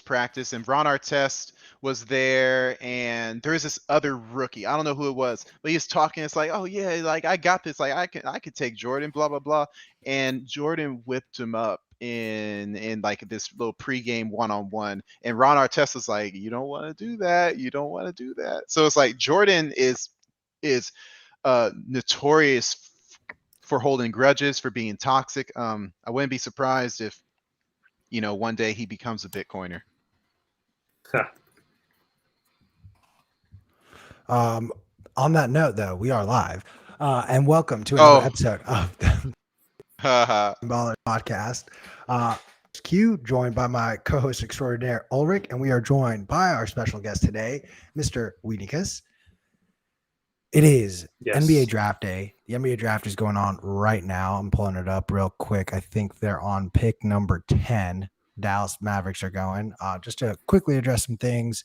practice, and Ron Artest was there, and there's this other rookie. I don't know who it was, but he was talking. It's like, oh yeah, like I got this. Like I could take Jordan, blah blah blah. And Jordan whipped him up in like this little pregame one-on-one. And Ron Artest was like, you don't want to do that. You don't want to do that. So it's like Jordan is notorious for holding grudges, for being toxic. I wouldn't be surprised if one day he becomes a Bitcoiner. On that note, though, we are live, and welcome to another episode of the Baller Podcast. Q, joined by my co-host extraordinaire Ulric, and we are joined by our special guest today, Mr. Weincus. It is NBA Draft Day. The NBA Draft is going on right now. I'm pulling it up real quick. I think they're on pick number 10. Dallas Mavericks are going. Just to quickly address some things.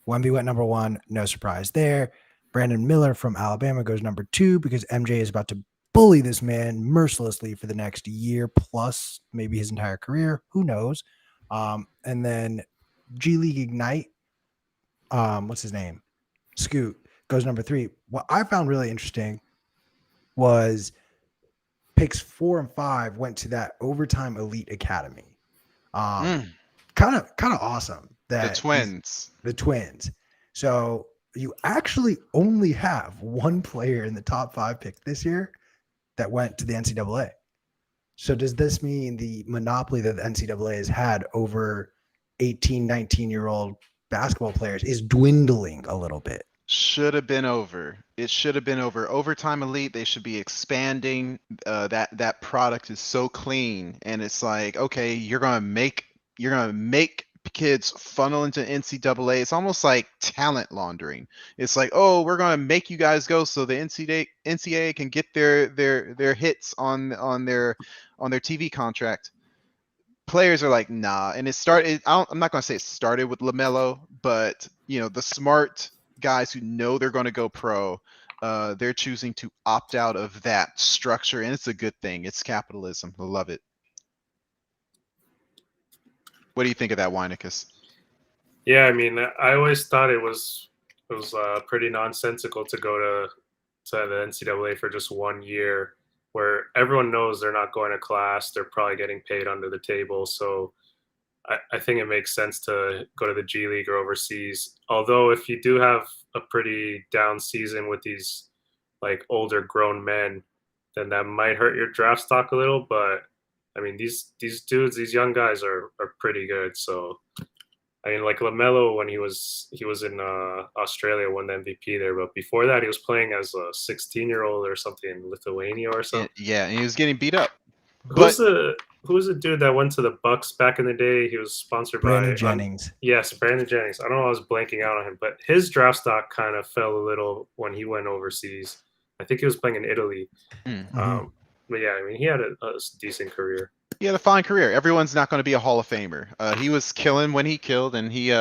Wemby went number 1. No surprise there. Brandon Miller from Alabama goes number 2 because MJ is about to bully this man mercilessly for the next year plus, maybe his entire career. Who knows? And then G League Ignite, what's his name? Scoot goes number 3. What I found really interesting was picks 4 and 5 went to that Overtime Elite Academy. Kind of awesome. That The twins. So you actually only have one player in the top 5 pick this year that went to the NCAA. So does this mean the monopoly that the NCAA has had over 18, 19-year-old basketball players is dwindling a little bit? Should have been over. It should have been over. Overtime Elite, they should be expanding. That product is so clean, and it's like, okay, you're gonna make kids funnel into NCAA. It's almost like talent laundering. It's like, oh, we're gonna make you guys go so the NCAA can get their hits on their TV contract. Players are like, nah, and it started. I'm not gonna say it started with LaMelo, but the smart guys who know they're going to go pro, they're choosing to opt out of that structure, and it's a good thing. It's capitalism. I love it. What do you think of that, Weincus? Yeah, I mean, I always thought it was pretty nonsensical to go to the NCAA for just 1 year, where everyone knows they're not going to class, they're probably getting paid under the table. So I think it makes sense to go to the G League or overseas. Although if you do have a pretty down season with these like older grown men, then that might hurt your draft stock a little. But I mean, these dudes, these young guys are pretty good. So I mean, like LaMelo, when he was in Australia, won the MVP there. But before that, he was playing as a 16-year-old or something in Lithuania or something. Yeah, and he was getting beat up. Who's the dude that went to the Bucks back in the day? He was sponsored by Brandon Jennings. Yes, Brandon Jennings. I don't know, I was blanking out on him, but his draft stock kind of fell a little when he went overseas. I think he was playing in Italy. Mm-hmm. But yeah, I mean, he had a decent career. He had a fine career. Everyone's not going to be a Hall of Famer. He was killing when he killed, and he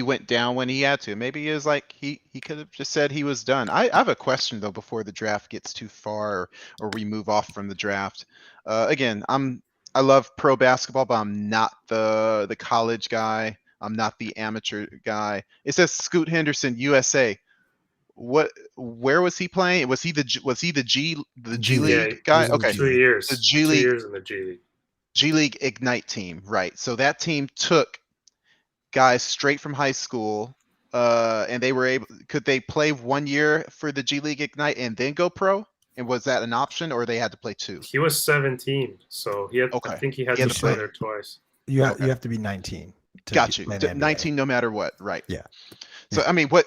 went down when he had to. Maybe it was like he could have just said he was done. I have a question though before the draft gets too far or we move off from the draft. Again, I love pro basketball, but I'm not the college guy. I'm not the amateur guy. It says Scoot Henderson, USA. Where was he playing? Was he the G League guy? Okay, 2 years. The G League. 2 years in the G League. G League Ignite team, right? So that team took guys straight from high school, and they were able. Could they play 1 year for the G League Ignite and then go pro? And was that an option, or they had to play 2? He was 17, so he had. Okay. I think he had to play there twice. You have to be 19. Got you. 19, no matter what, right? Yeah. So I mean, what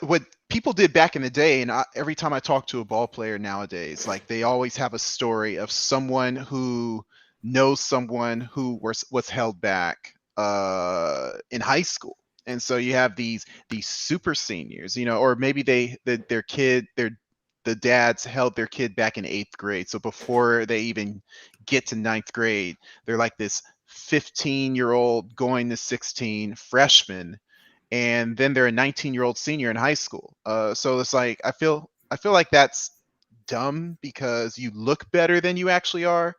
people did back in the day, and every time I talk to a ball player nowadays, like they always have a story of someone who knows someone who was held back in high school. And so you have these super seniors, or maybe the dads held their kid back in 8th grade. So before they even get to 9th grade, they're like this 15-year-old going to 16 freshman, and then they're a 19-year-old senior in high school. So it's like I feel like that's dumb because you look better than you actually are.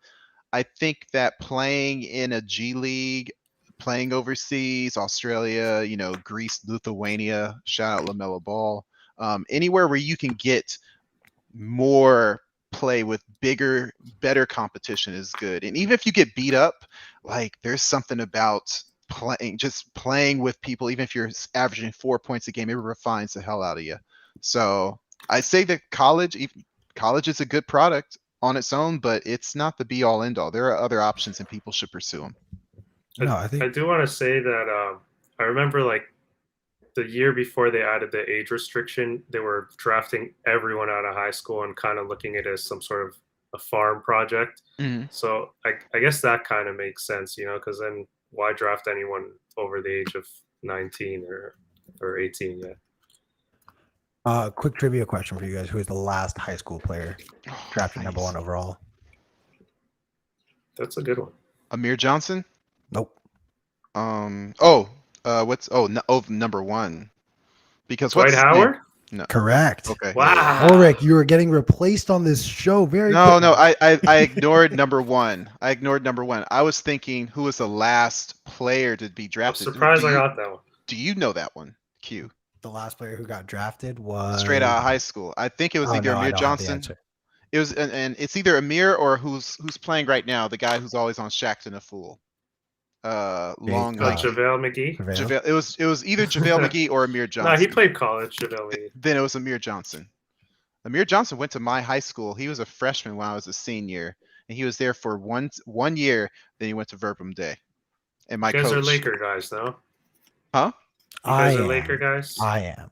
I think that playing in a G League, playing overseas, Australia, Greece, Lithuania, shout out LaMelo Ball. Anywhere where you can get more play with bigger, better competition is good. And even if you get beat up, like there's something about playing with people, even if you're averaging 4 points a game, it refines the hell out of you. So I say that college is a good product on its own, but it's not the be all end all. There are other options and people should pursue them. No, I think I do want to say that I remember like the year before they added the age restriction, they were drafting everyone out of high school and kind of looking at it as some sort of a farm project. Mhm. So I guess that kind of makes sense, because then why draft anyone over the age of 19 or 18 yet? Quick trivia question for you guys. Who is the last high school player drafted number 1 overall? That's a good one. Amir Johnson? Nope. Number 1. Because Dwight Howard? No. Correct. Okay. Wow. Yeah. Ulric, you are getting replaced on this show very quickly. No, I ignored number 1. I was thinking who was the last player to be I'm drafted. surprised I got that one. Do you know that one, Q? The last player who got drafted was Straight out of high school. I think it was either Amir Johnson. It was, and it's either Amir or who's playing right now, the guy who's always on Shackton a Fool. JaVale McGee. It was either JaVale McGee or Amir Johnson. No, he played college. JaVale McGee. Then it was Amir Johnson. Amir Johnson went to my high school. He was a freshman when I was a senior, and he was there for one year. Then he went to Verbum Day. And my you guys coach. are Laker guys, no? Huh? You guys are Laker guys? I am.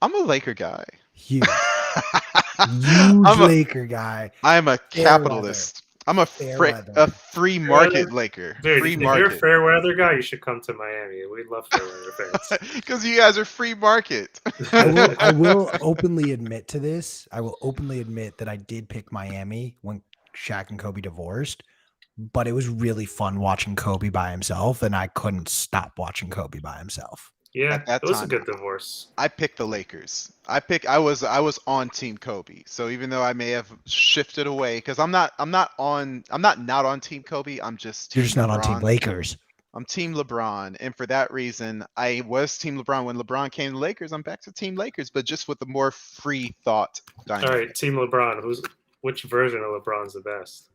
I'm a Laker guy. Huge Laker guy. I'm a capitalist. I'm a free market Laker. Dude, free if market. you're a fair weather guy, you should come to Miami. We love fair weather fans. Because you guys are free market. I will openly admit to this. I will openly admit that I did pick Miami when Shaq and Kobe divorced, but it was really fun watching Kobe by himself, and I couldn't stop watching Kobe by himself. Yeah, it was a good divorce. I picked the Lakers. I was on Team Kobe. So even though I may have shifted away, because I'm not on Team Kobe. I'm just You're just not on Team Lakers. I'm Team LeBron, and for that reason, I was Team LeBron when LeBron came to Lakers. I'm back to Team Lakers, but just with a more free thought dynamic. All right, Team LeBron. Which version of LeBron's the best?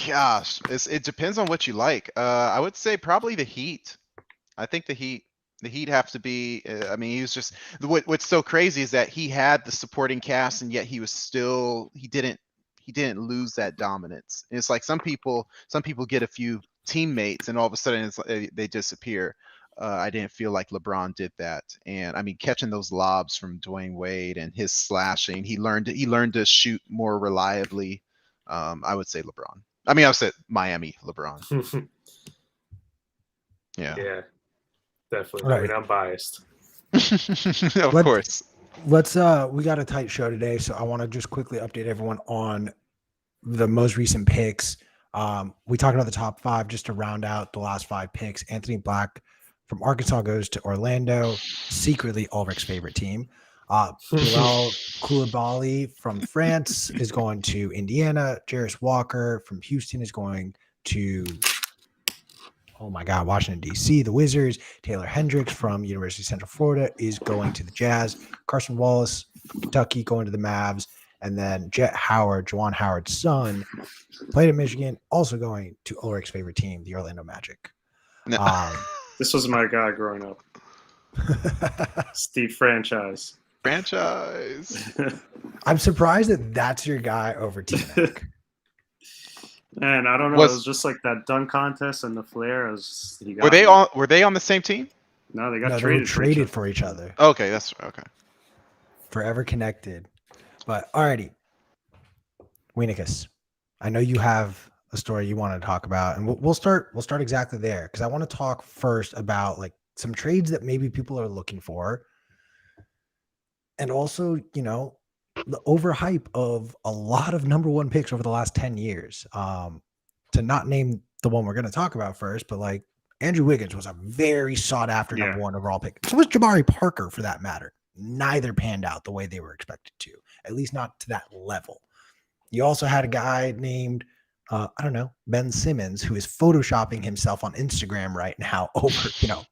Gosh, it depends on what you like. I would say probably the Heat. I think the Heat have to be. I mean, he was just what's so crazy is that he had the supporting cast, and yet he didn't lose that dominance. And it's like some people get a few teammates, and all of a sudden they disappear. I didn't feel like LeBron did that, and I mean catching those lobs from Dwayne Wade and his slashing, he learned to shoot more reliably. I would say LeBron. I mean, I would say Miami LeBron. Yeah, definitely. Right. I mean, I'm biased. Of course. Let's we got a tight show today, so I want to just quickly update everyone on the most recent picks. We talked about the top 5 just to round out the last 5 picks. Anthony Black from Arkansas goes to Orlando, secretly Ulric's favorite team. Bilal Koulibaly from France is going to Indiana. Jarris Walker from Houston is going to, Washington, D.C., the Wizards. Taylor Hendricks from University of Central Florida is going to the Jazz. Carson Wallace from Kentucky going to the Mavs. And then Jet Howard, Juwan Howard's son, played at Michigan, also going to Ulric's favorite team, the Orlando Magic. This was my guy growing up. Steve Franchise. I'm surprised that that's your guy over T-Mac. Man, I don't know. It was just like that dunk contest and the flair. Were they on the same team? No, they got traded for each other. Okay, that's okay. Forever connected. But alrighty, Weincus, I know you have a story you want to talk about, and we'll start exactly there because I want to talk first about like some trades that maybe people are looking for. And also, the overhype of a lot of number 1 picks over the last 10 years. To not name the one we're going to talk about first, but like Andrew Wiggins was a very sought after number 1 overall pick. So was Jabari Parker for that matter. Neither panned out the way they were expected to, at least not to that level. You also had a guy named, I don't know, Ben Simmons, who is photoshopping himself on Instagram right now over,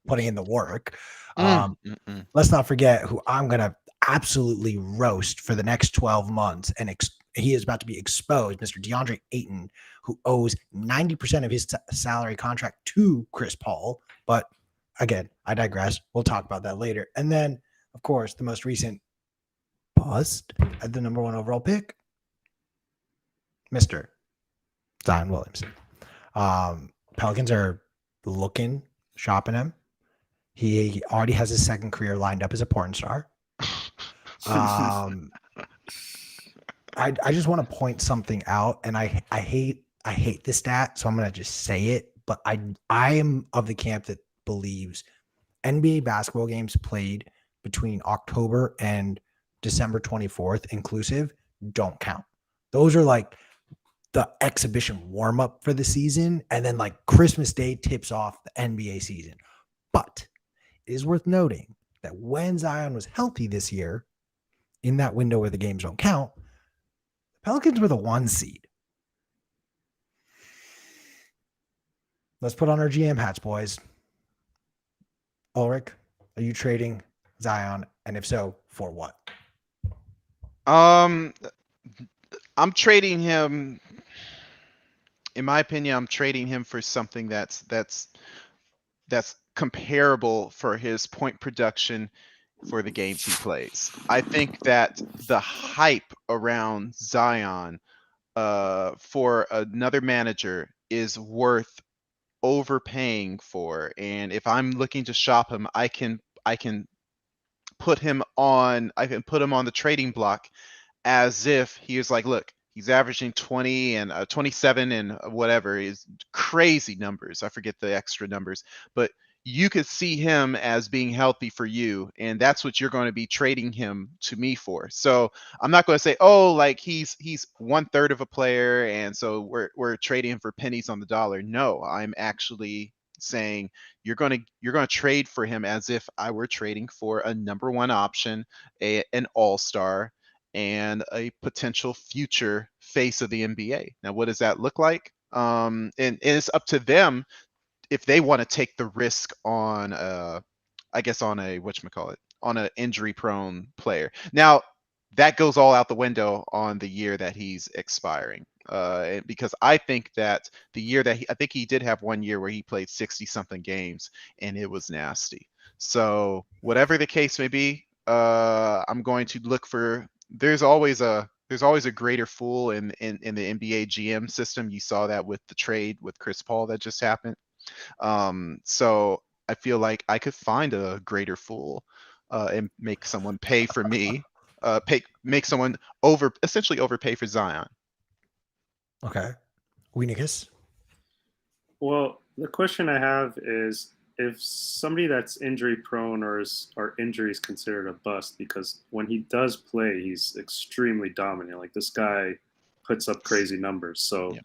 putting in the work. Let's not forget who I'm going to absolutely roast for the next 12 months. And he is about to be exposed, Mr. DeAndre Ayton, who owes 90% of his salary contract to Chris Paul. But again, I digress. We'll talk about that later. And then, of course, the most recent bust at the number 1 overall pick, Mr. Zion Williamson. Pelicans are shopping him. He already has his second career lined up as a porn star. I just want to point something out, and I hate this stat, so I'm going to just say it. But I am of the camp that believes NBA basketball games played between October and December 24th inclusive don't count. Those are like the exhibition warm up for the season, and then like Christmas Day tips off the NBA season. But it is worth noting that when Zion was healthy this year, in that window where the games don't count, the Pelicans were the 1 seed. Let's put on our GM hats, boys. Ulric, are you trading Zion? And if so, for what? I'm trading him. In my opinion, I'm trading him for something that's comparable for his point production for the games he plays. I think that the hype around Zion for another manager is worth overpaying for. And if I'm looking to shop him, I can put him on the trading block as if he was like, look, he's averaging 20 and 27 and whatever is crazy numbers. I forget the extra numbers, but you could see him as being healthy for you, and that's what you're going to be trading him to me for. So I'm not going to say, oh, like he's 1/3 of a player, and so we're trading him for pennies on the dollar. No, I'm actually saying you're going to trade for him as if I were trading for a number 1 option, an all-star, and a potential future face of the NBA. Now, what does that look like? And it's up to them if they want to take the risk on I guess on a whatchamacallit, on an injury prone player. Now that goes all out the window on the year that he's expiring. Because I think that the year that I think he did have 1 year where he played 60 something games and it was nasty. So whatever the case may be, I'm going to look for, there's always a greater fool in the NBA GM system. You saw that with the trade with Chris Paul that just happened. So I feel like I could find a greater fool and make someone pay for me, make someone essentially overpay for Zion. Okay. Weincus? Well, the question I have is if somebody that's injury prone or injury is considered a bust, because when he does play, he's extremely dominant. Like this guy puts up crazy numbers. So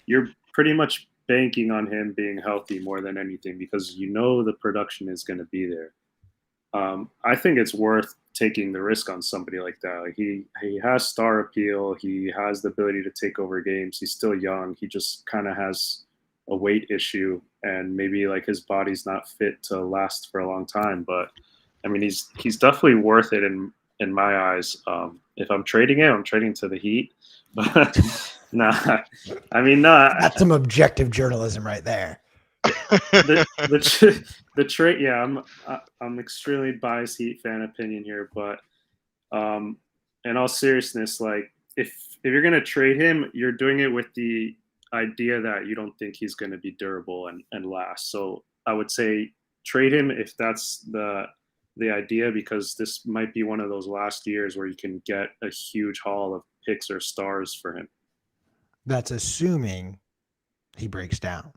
you're pretty much banking on him being healthy more than anything because you know the production is going to be there. I think it's worth taking the risk on somebody like that. Like he has star appeal. He has the ability to take over games. He's still young. He just kind of has a weight issue and maybe like his body's not fit to last for a long time. But I mean, he's definitely worth it in my eyes. If I'm trading him, I'm trading to the Heat. But nah, I mean, that's some objective journalism right there. The trade, yeah, I'm extremely biased Heat fan opinion here, but in all seriousness, like if you're gonna trade him, you're doing it with the idea that you don't think he's gonna be durable and last. So I would say trade him if that's the idea, because this might be one of those last years where you can get a huge haul of picks or stars for him. That's assuming he breaks down.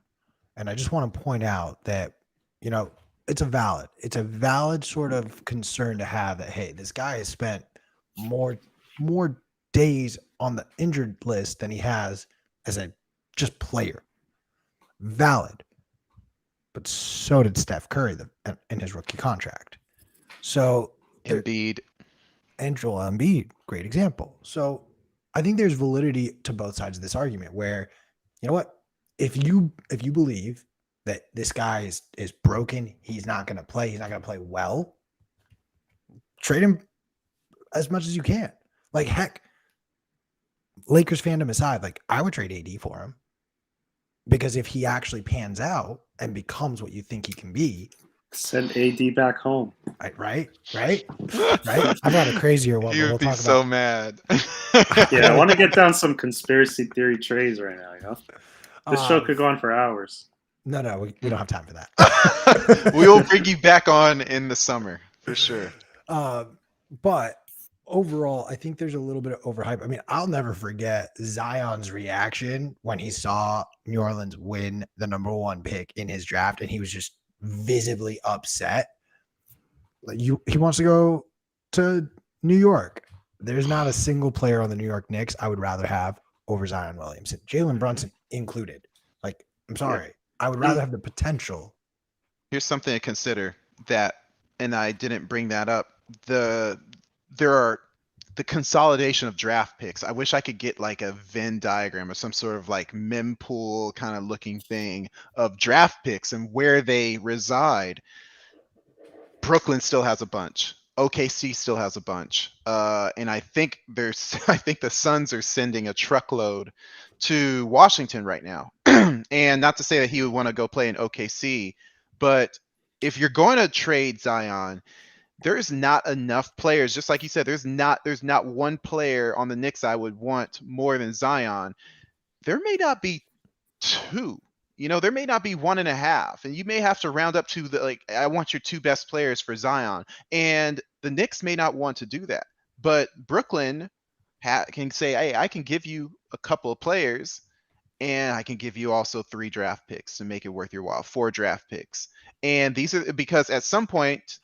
And I just want to point out that, it's a valid sort of concern to have that, hey, this guy has spent more days on the injured list than he has as a just player. Valid. But so did Steph Curry in his rookie contract. So Embiid. And Joel Embiid, great example. So I think there's validity to both sides of this argument where, you know what, if you believe that this guy is broken, he's not going to play well, trade him as much as you can. Like, heck, Lakers fandom aside, like, I would trade AD for him, because if he actually pans out and becomes what you think he can be, send AD back home. Right. I've got a crazier one. You would be so mad. Yeah, I want to get down some conspiracy theory trades right now. You know, this show could go on for hours. No, we don't have time for that. We will bring you back on in the summer for sure. But overall, I think there's a little bit of overhype. I mean, I'll never forget Zion's reaction when he saw New Orleans win the number 1 pick in his draft, and he was just visibly upset. Like, he wants to go to New York. There's not a single player on the New York Knicks I would rather have over Zion Williamson, Jalen Brunson included. Like, I'm sorry. I would rather have the potential. Here's something to consider that, and I didn't bring that up. There are the consolidation of draft picks. I wish I could get like a Venn diagram or some sort of like mempool kind of looking thing of draft picks and where they reside. Brooklyn still has a bunch. OKC still has a bunch. And I think the Suns are sending a truckload to Washington right now. And not to say that he would want to go play in OKC, but if you're going to trade Zion, there's not enough players. Just like you said, there's not one player on the Knicks I would want more than Zion. There may not be two. There may not be 1.5, and you may have to round up to I want your 2 best players for Zion, and the Knicks may not want to do that. But Brooklyn can say, hey, I can give you a couple of players, and I can give you also 3 draft picks to make it worth your while, 4 draft picks. And these are because at some point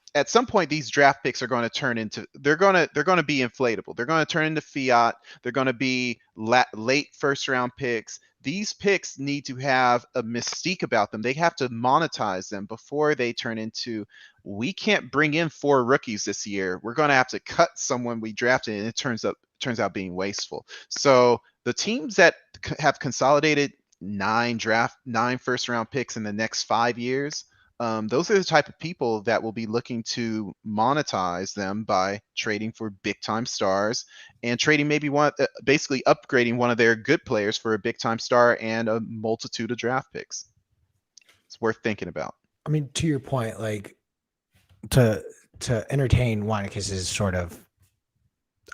these draft picks are going to turn into they're going to be inflatable. They're going to turn into fiat. They're going to be late first round picks. These picks need to have a mystique about them. They have to monetize them before they turn into, we can't bring in 4 rookies this year. We're going to have to cut someone we drafted, and it turns out being wasteful. So the teams that have consolidated 9 first round picks in the next 5 years, those are the type of people that will be looking to monetize them by trading for big time stars and trading basically upgrading one of their good players for a big time star and a multitude of draft picks. It's worth thinking about. I mean, to your point, like to entertain Weincus's sort of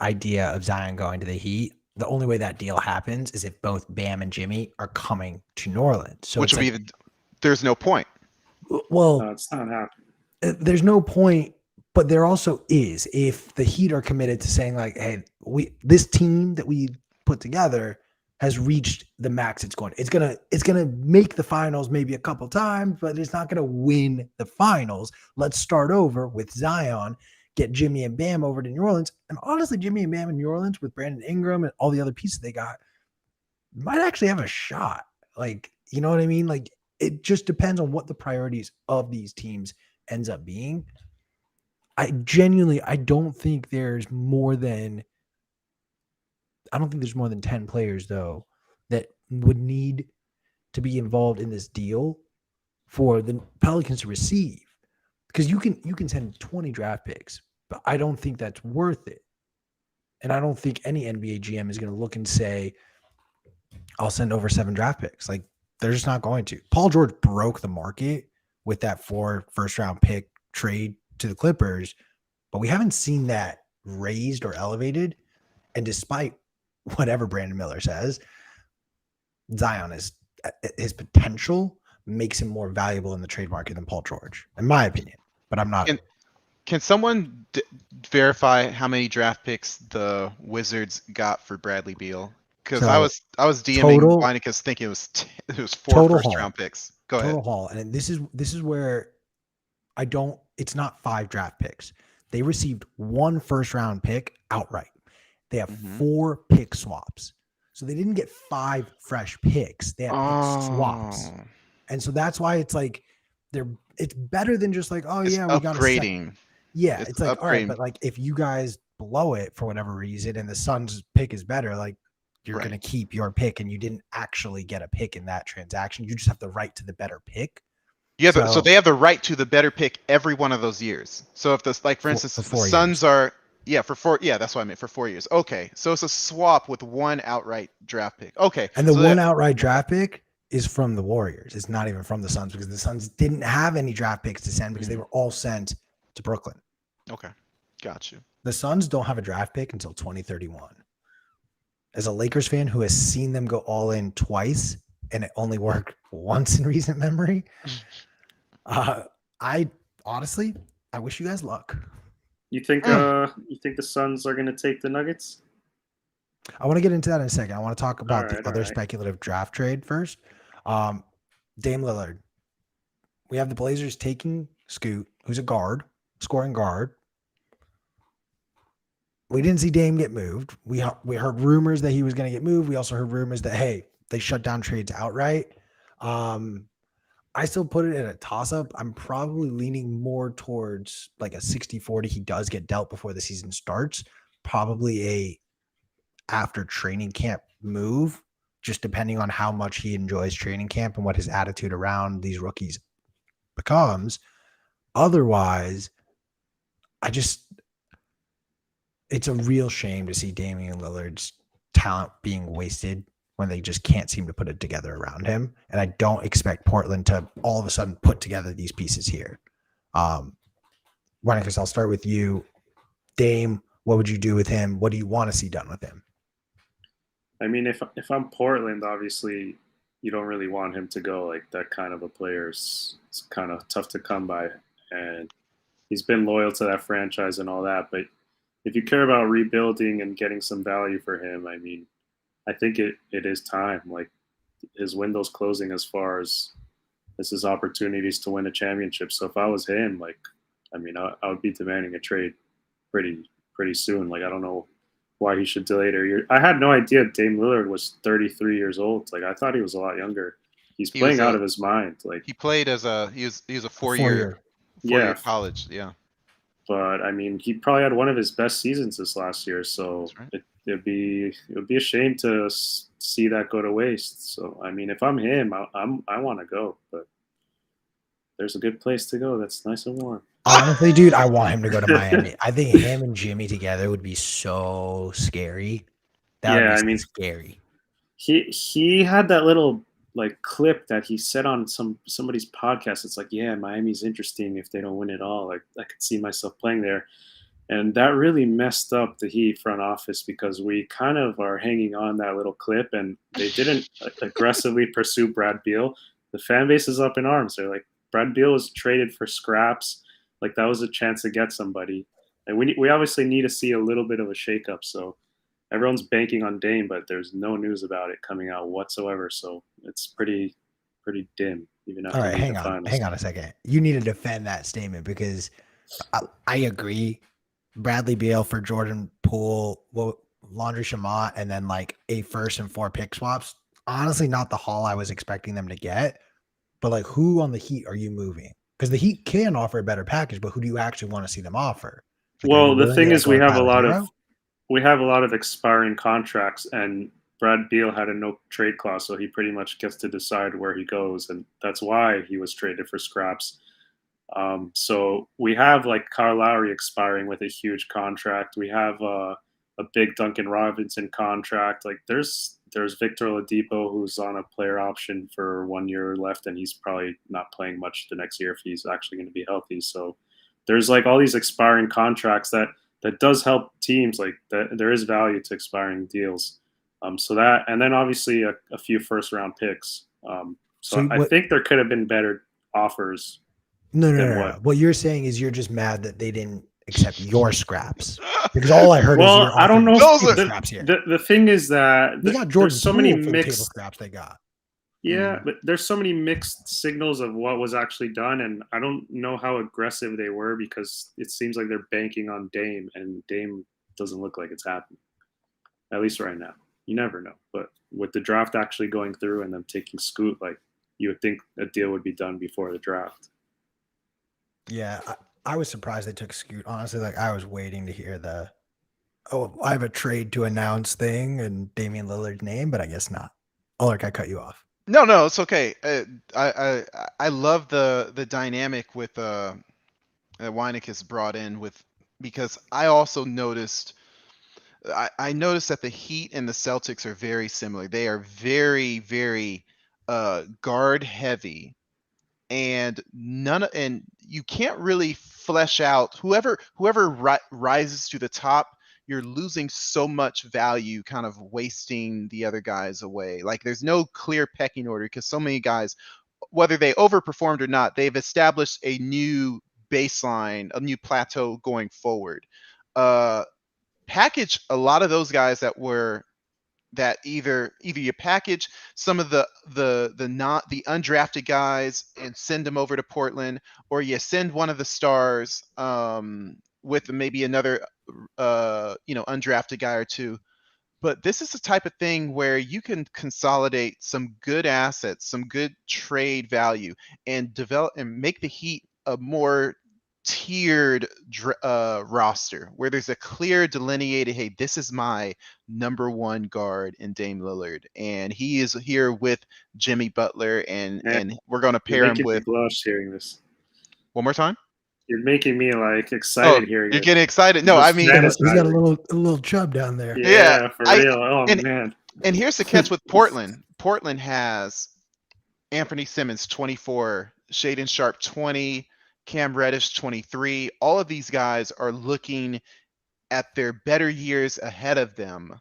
idea of Zion going to the Heat, the only way that deal happens is if both Bam and Jimmy are coming to New Orleans. So which would be there's no point. Well, no, it's not happening. There's no point, but there also is if the Heat are committed to saying like, hey, this team that we put together has reached the max it's going. It's gonna make the finals maybe a couple times, but it's not gonna win the finals. Let's start over with Zion, get Jimmy and Bam over to New Orleans. And honestly, Jimmy and Bam in New Orleans with Brandon Ingram and all the other pieces they got might actually have a shot. Like, you know what I mean? Like, it just depends on what the priorities of these teams ends up being. I don't think there's more than 10 players though that would need to be involved in this deal for the Pelicans to receive. Because you can send 20 draft picks, but I don't think that's worth it. And I don't think any NBA GM is going to look and say, I'll send over 7 draft picks. Like, they're just not going to. Paul George broke the market with that 4 first-round pick trade to the Clippers, but we haven't seen that raised or elevated. And despite whatever Brandon Miller says, Zion his potential makes him more valuable in the trade market than Paul George, in my opinion. But I'm not. Can someone verify how many draft picks the Wizards got for Bradley Beal? Because I was DMing Weincus thinking it was 4 first-round picks. Go ahead. Total haul, and this is where it's not 5 draft picks. They received 1 first-round pick outright. They have 4 pick swaps, so they didn't get 5 fresh picks. They had pick swaps, and so that's why it's like it's better than just like, oh yeah, we got upgrading. It's like, all right, but like if you guys blow it for whatever reason and the Suns pick is better, like you're going to keep your pick, and you didn't actually get a pick in that transaction. You just have the right to the better pick. Yeah, so they have the right to the better pick every one of those years. So if this, like for instance, the Suns are that's what I meant, for 4 years. Okay, so it's a swap with one outright draft pick. Okay, and the one outright draft pick is from the Warriors. It's not even from the Suns, because the Suns didn't have any draft picks to send because they were all sent to Brooklyn. Okay, got you. The Suns don't have a draft pick until 2031. As a Lakers fan who has seen them go all in twice and it only worked once in recent memory, I honestly, I wish you guys luck. You think the Suns are going to take the Nuggets? I want to get into that in a second. I want to talk about the other speculative draft trade first. Dame Lillard. We have the Blazers taking Scoot, who's a guard, scoring guard. We didn't see Dame get moved. We heard rumors that he was going to get moved. We also heard rumors that, hey, they shut down trades outright. I still put it at a toss-up. I'm probably leaning more towards like a 60-40. He does get dealt before the season starts. Probably a after training camp move, just depending on how much he enjoys training camp and what his attitude around these rookies becomes. Otherwise, it's a real shame to see Damian Lillard's talent being wasted when they just can't seem to put it together around him. And I don't expect Portland to all of a sudden put together these pieces here. Weincus, I'll start with you. Dame, what would you do with him? What do you want to see done with him? I mean, if I'm Portland, obviously you don't really want him to go. Like, that kind of a player is kind of tough to come by. And he's been loyal to that franchise and all that. But if you care about rebuilding and getting some value for him, I mean, I think it is time. Like, his window's closing as far as his opportunities to win a championship. So if I was him, like, I mean, I would be demanding a trade pretty soon. Like, I don't know why he should delay it. I had no idea Dame Lillard was 33 years old. Like, I thought he was a lot younger. He's playing out of his mind. Like, he played as he was a four-year college. Yeah. But I mean, he probably had one of his best seasons this last year. So right. It would be a shame to see that go to waste. So I mean, if I'm him, I want to go, but there's a good place to go that's nice and warm. Honestly, dude, I want him to go to Miami. I think him and Jimmy together would be so scary. That would be scary. He had that little like clip that he said on somebody's podcast. It's like, yeah, Miami's interesting if they don't win it all. Like, I could see myself playing there. And that really messed up the Heat front office, because we kind of are hanging on that little clip, and they didn't aggressively pursue Brad Beal. The fan base is up in arms. They're like, Brad Beal was traded for scraps. Like, that was a chance to get somebody. And we obviously need to see a little bit of a shakeup. So everyone's banking on Dame, but there's no news about it coming out whatsoever. So it's pretty dim. Even all right, hang on a second. You need to defend that statement, because I agree. Bradley Beal for Jordan Poole, Laundry Shamat, and then like a first and 4 pick swaps. Honestly, not the haul I was expecting them to get. But like, who on the Heat are you moving? Because the Heat can offer a better package, but who do you actually want to see them offer? Like, well, the thing is, we have a lot of expiring contracts, and Brad Beal had a no trade clause, so he pretty much gets to decide where he goes, and that's why he was traded for scraps. So we have like Kyle Lowry expiring with a huge contract. We have a big Duncan Robinson contract. Like, there's Victor Oladipo, who's on a player option for 1 year left, and he's probably not playing much the next year if he's actually going to be healthy. So there's like all these expiring contracts that does help teams. Like, that there is value to expiring deals. So that, and then obviously a few first round picks. So I think there could have been better offers. No. What you're saying is you're just mad that they didn't accept your scraps, because all I heard is you're I don't know. Scraps here. The thing is that they got Jordan there's so many mixed scraps they got. Yeah, but there's so many mixed signals of what was actually done, and I don't know how aggressive they were, because it seems like they're banking on Dame, and Dame doesn't look like it's happening, at least right now. You never know, but with the draft actually going through and them taking Scoot, like, you would think a deal would be done before the draft. Yeah, I was surprised they took Scoot. Honestly, like, I was waiting to hear the Oh, I have a trade to announce thing and Damian Lillard's name, but I guess not. Ulric, I cut you off. No, it's okay. I love the dynamic with that Weincus brought in with, because I also noticed I noticed that the Heat and the Celtics are very similar. They are very guard heavy, and and you can't really flesh out whoever rises to the top. You're losing so much value, kind of wasting the other guys away. Like there's no clear pecking order because so many guys, whether they overperformed or not, they've established a new baseline, a new plateau going forward. Package a lot of those guys that either you package some of the not the undrafted guys and send them over to Portland, or you send one of the stars with maybe another undrafted guy or two. But this is the type of thing where you can consolidate some good assets, some good trade value, and develop and make the Heat a more tiered roster where there's a clear delineated, hey, this is my number one guard in Dame Lillard, and he is here with Jimmy Butler, and we're going to pair him with. Blush hearing this. One more time. You're making me like excited hearing. You're getting excited. No, I mean he's got a little chub down there. Yeah, for real. Oh man. And here's the catch with Portland. Portland has Anthony Simmons 24, Shaedon Sharpe 20, Cam Reddish 23. All of these guys are looking at their better years ahead of them.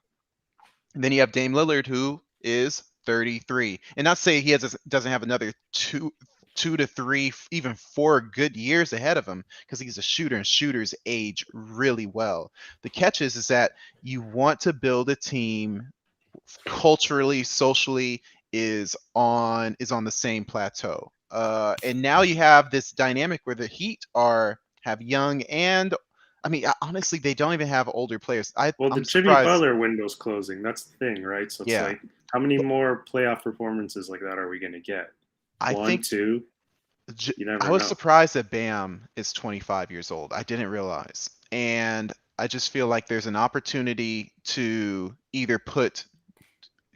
And then you have Dame Lillard, who is 33. And not say he doesn't have another two to three, even 4 good years ahead of him, because he's a shooter and shooters age really well. The catch is that you want to build a team culturally, socially is on the same plateau. And now you have this dynamic where the Heat have young and, I mean, honestly, they don't even have older players. The Jimmy Butler window's closing. That's the thing, right? So it's like, how many more playoff performances like that are we going to get? I think 2. I was surprised that Bam is 25 years old. I didn't realize. And I just feel like there's an opportunity to either put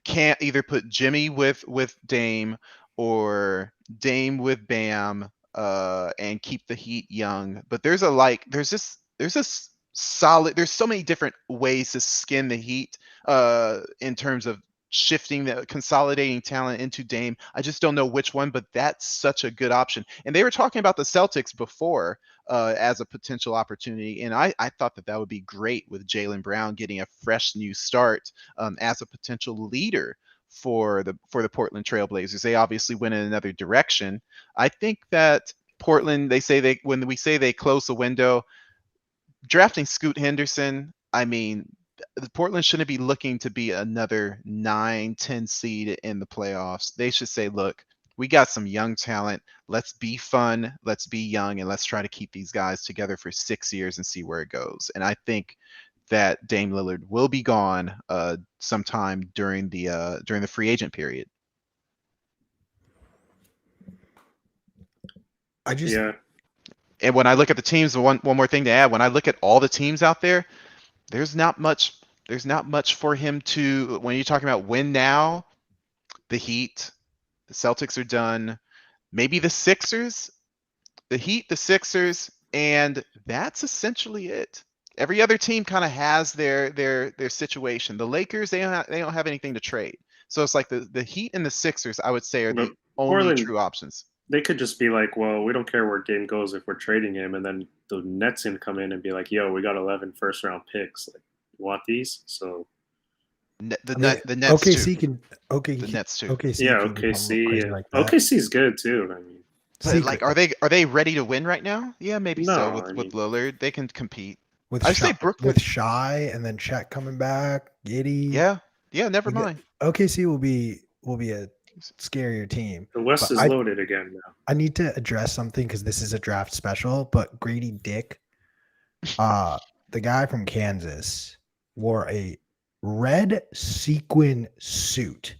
Jimmy with Dame, or Dame with Bam, and keep the Heat young. But there's so many different ways to skin the Heat in terms of consolidating talent into Dame. I just don't know which one, but that's such a good option. And they were talking about the Celtics before as a potential opportunity, and I thought that would be great with Jaylen Brown getting a fresh new start as a potential leader for the Portland Trailblazers. They obviously went in another direction. I think that Portland, when we say they close the window, drafting Scoot Henderson, I mean, Portland shouldn't be looking to be another 9-10 seed in the playoffs. They should say, look, we got some young talent. Let's be fun. Let's be young, and let's try to keep these guys together for 6 years and see where it goes. And I think that Dame Lillard will be gone sometime during the free agent period. And when I look at the teams, one more thing to add, when I look at all the teams out there, there's not much for him to, when you're talking about win now, the Heat, the Celtics are done, maybe the Sixers, the Heat, the Sixers, and that's essentially it. Every other team kind of has their situation. The Lakers, they don't have anything to trade. So it's like the Heat and the Sixers, I would say, are the only true options. They could just be like, well, we don't care where Dame goes if we're trading him, and then the Nets can come in and be like, yo, we got 11 first-round picks. Like, you want these? So the Nets OKC too. The Nets too. OKC. Like OKC's good too. I mean, but like, are they ready to win right now? Yeah, maybe so. With Lillard, they can compete. I say Brooklyn with Shai, and then Chet coming back, Giddey. Yeah. Never mind. OKC will be a scarier team. The West is loaded again now. I need to address something because this is a draft special, but Grady Dick, the guy from Kansas, wore a red sequin suit,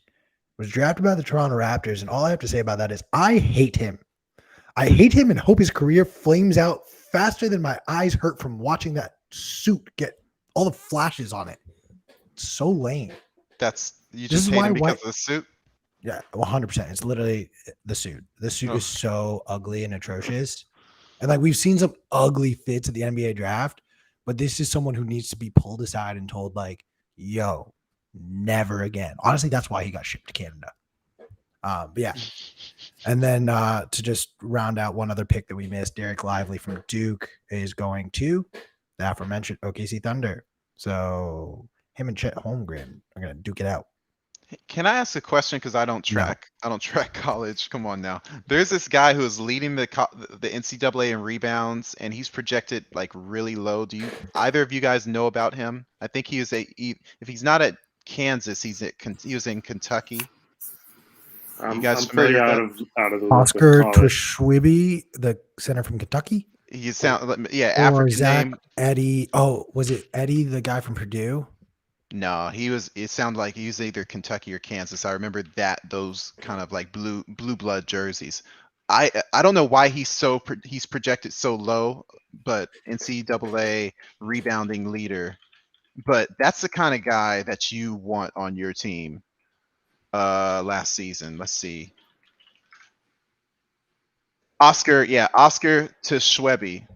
was drafted by the Toronto Raptors, and all I have to say about that is I hate him. I hate him and hope his career flames out faster than my eyes hurt from watching that suit get all the flashes on it. It's so lame. You just hate him because of the suit? Yeah, 100%. It's literally the suit. The suit is so ugly and atrocious. And like we've seen some ugly fits at the NBA draft, but this is someone who needs to be pulled aside and told like, yo, never again. Honestly, that's why he got shipped to Canada. But yeah. And then to just round out one other pick that we missed, Derek Lively from Duke is going to the aforementioned OKC Thunder. So him and Chet Holmgren are going to duke it out. Can I ask a question? Because I don't track college. Come on now. There's this guy who is leading the NCAA in rebounds, and he's projected like really low. Do either of you guys know about him? I think he is if he's not at Kansas, he was in Kentucky. You guys familiar with out of the Oscar Twishwibi, the center from Kentucky? You sound African Zach name. Eddie. Oh, was it Eddie, the guy from Purdue? No, it sounded like he was either Kentucky or Kansas. I remember those kind of like blue blood jerseys. I don't know why he's projected so low, but NCAA rebounding leader. But that's the kind of guy that you want on your team. Last season, let's see. Oscar Tshiebwe.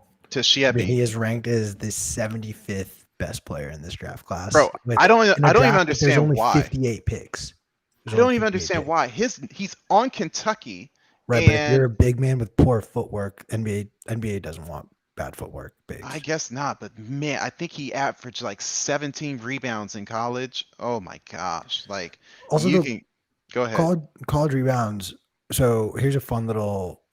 He is ranked as the 75th best player in this draft class. Bro, I don't even understand there's only why. 58 picks. I don't even understand why. He's on Kentucky. Right, but if you're a big man with poor footwork, NBA doesn't want bad footwork. Bigs. I guess not, but man, I think he averaged like 17 rebounds in college. Oh my gosh. Like also go ahead. College rebounds. So here's a fun little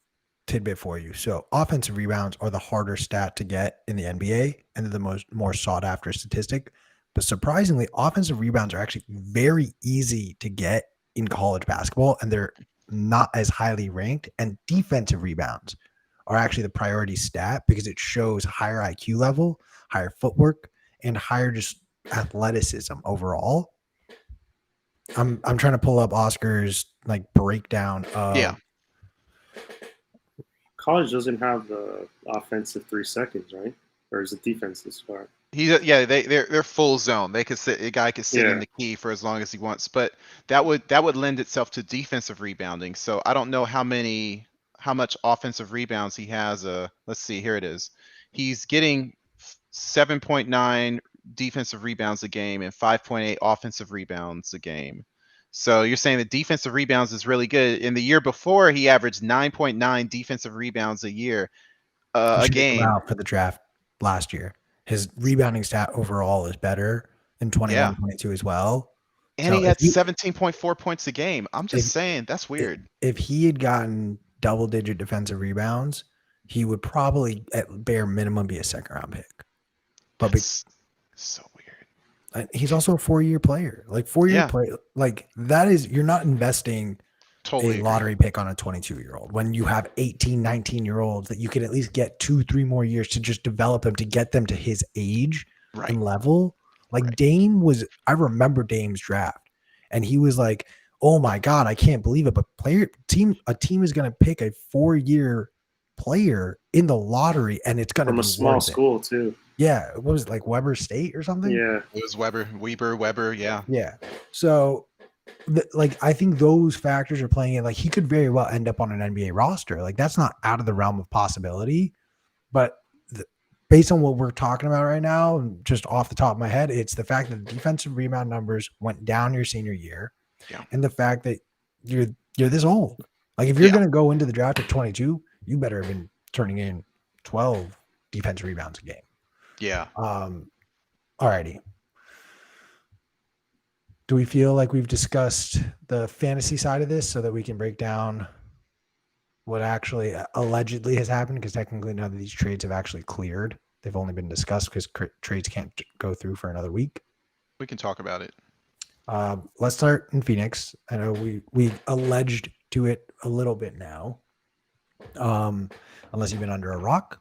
tidbit for you. So offensive rebounds are the harder stat to get in the NBA, and they're the more sought after statistic. But surprisingly, offensive rebounds are actually very easy to get in college basketball, and they're not as highly ranked. And defensive rebounds are actually the priority stat because it shows higher IQ level, higher footwork, and higher just athleticism overall. I'm trying to pull up Oscar's like breakdown of college doesn't have the offensive 3 seconds, right? Or is it defense this far? They're full zone. A guy could sit in the key for as long as he wants, but that would lend itself to defensive rebounding. So I don't know how much offensive rebounds he has. Let's see, here it is. He's getting 7.9 defensive rebounds a game and 5.8 offensive rebounds a game. So you're saying that defensive rebounds is really good. In the year before, he averaged 9.9 defensive rebounds a year, a game. Out for the draft last year. His rebounding stat overall is better than 21-22 as well. And he had 17.4 points a game. I'm just saying, that's weird. If he had gotten double-digit defensive rebounds, he would probably at bare minimum be a second-round pick. But that's so weird. He's also a 4-year player. Like 4-year player, like that is, you're not investing a lottery pick on a 22-year-old when you have 18, 19-year-olds that you can at least get 2-3 more years to just develop them to get them to his age and level. Like Dame I remember Dame's draft, and he was like, "Oh my God, I can't believe it!" But a team is going to pick a 4-year player in the lottery, and it's going to be from a small school too. Yeah, what was it, like Weber State or something? Yeah, it was Weber. Yeah. Yeah. So, I think those factors are playing in. Like, he could very well end up on an NBA roster. Like, that's not out of the realm of possibility. But based on what we're talking about right now, just off the top of my head, it's the fact that the defensive rebound numbers went down your senior year, and the fact that you're this old. Like, if you're going to go into the draft at 22, you better have been turning in 12 defensive rebounds a game. Yeah. Alrighty. Do we feel like we've discussed the fantasy side of this so that we can break down what actually allegedly has happened? Because technically none of these trades have actually cleared. They've only been discussed because trades can't go through for another week. We can talk about it. Let's start in Phoenix. I know we alleged to it a little bit now. Unless you've been under a rock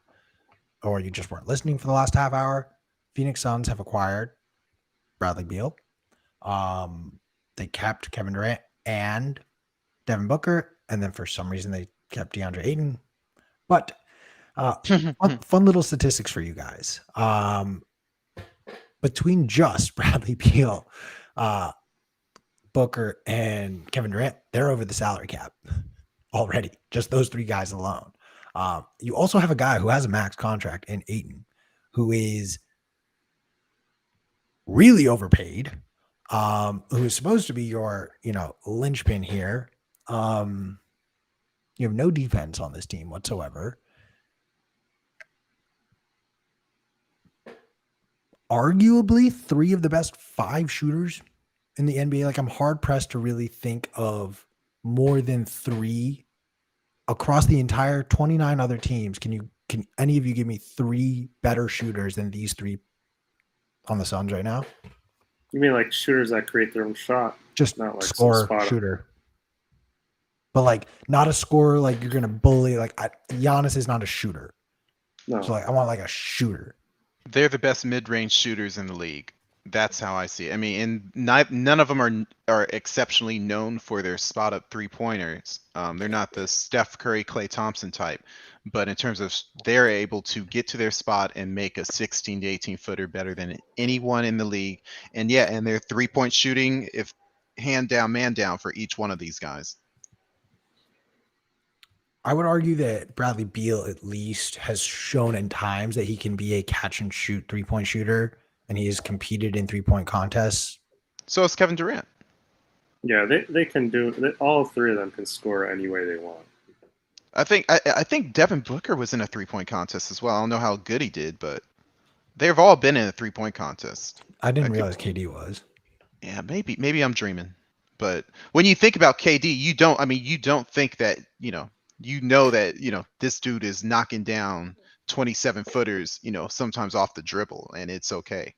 or you just weren't listening for the last half hour, Phoenix Suns have acquired Bradley Beal. They kept Kevin Durant and Devin Booker, and then for some reason they kept DeAndre Ayton. But fun little statistics for you guys. between just Bradley Beal, Booker, and Kevin Durant, they're over the salary cap already. Just those three guys alone. You also have a guy who has a max contract in Ayton, who is really overpaid, who is supposed to be your, linchpin here. You have no defense on this team whatsoever. Arguably 3 of the best 5 shooters in the NBA. Like, I'm hard pressed to really think of more than 3 across the entire 29 other teams. Can any of you give me 3 better shooters than these 3 on the Suns right now? You mean like shooters that create their own shot? Just not like score shooter. But like not a scorer like you're gonna bully. Like Giannis is not a shooter. No. So like I want like a shooter. They're the best mid-range shooters in the league. That's how I see it. I mean, and none of them are exceptionally known for their spot-up three-pointers. They're not the Steph Curry, Klay Thompson type, but in terms of they're able to get to their spot and make a 16 to 18 footer better than anyone in the league. And yeah, and their three-point shooting, if hand down, man down for each one of these guys. I would argue that Bradley Beal at least has shown in times that he can be a catch and shoot 3-point shooter, and he has competed in 3-point contests. So is Kevin Durant. Yeah, they can do. All 3 of them can score any way they want. I think Devin Booker was in a 3-point contest as well. I don't know how good he did, but they've all been in a 3-point contest. I didn't realize KD was. Yeah, maybe I'm dreaming. But when you think about KD, you don't think that, that, this dude is knocking down 27 footers, sometimes off the dribble, and it's okay.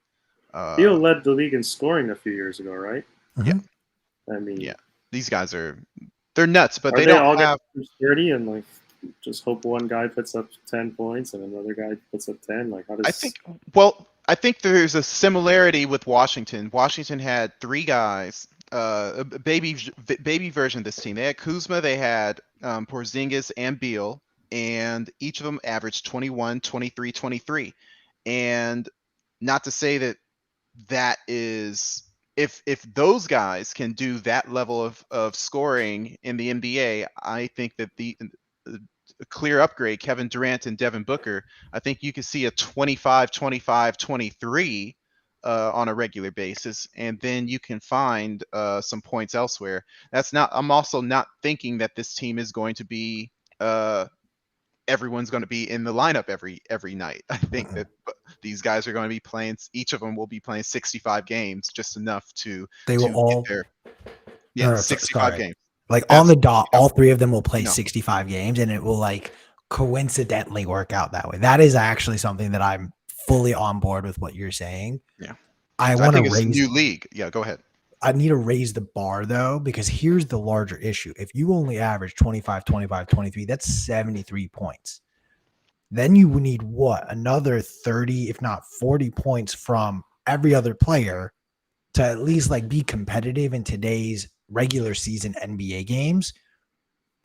Beal led the league in scoring a few years ago, right? Yeah. I mean, yeah, these guys they're nuts, but they don't all have 30 and like just hope one guy puts up 10 points and another guy puts up 10. Like, how does I think there's a similarity with Washington. Washington had 3 guys, a baby version of this team. They had Kuzma, they had Porzingis and Beal, and each of them averaged 21, 23, 23. And not to say that is if those guys can do that level of scoring in the NBA, I think that the clear upgrade, Kevin Durant and Devin Booker, I think you could see a 25, 25, 23 on a regular basis, and then you can find some points elsewhere. I'm also not thinking that this team is going to be everyone's going to be in the lineup every night. I think that these guys are going to be playing. Each of them will be playing 65 games, just enough to they will all get there. 65 games. Like on the dot, all 3 of them will play 65 games, and it will like coincidentally work out that way. That is actually something that I'm fully on board with what you're saying. Yeah, I want to raise a new league. Yeah, go ahead. I need to raise the bar though, because here's the larger issue. If you only average 25, 25, 23, that's 73 points. Then you need what? Another 30, if not 40 points from every other player to at least like be competitive in today's regular season NBA games.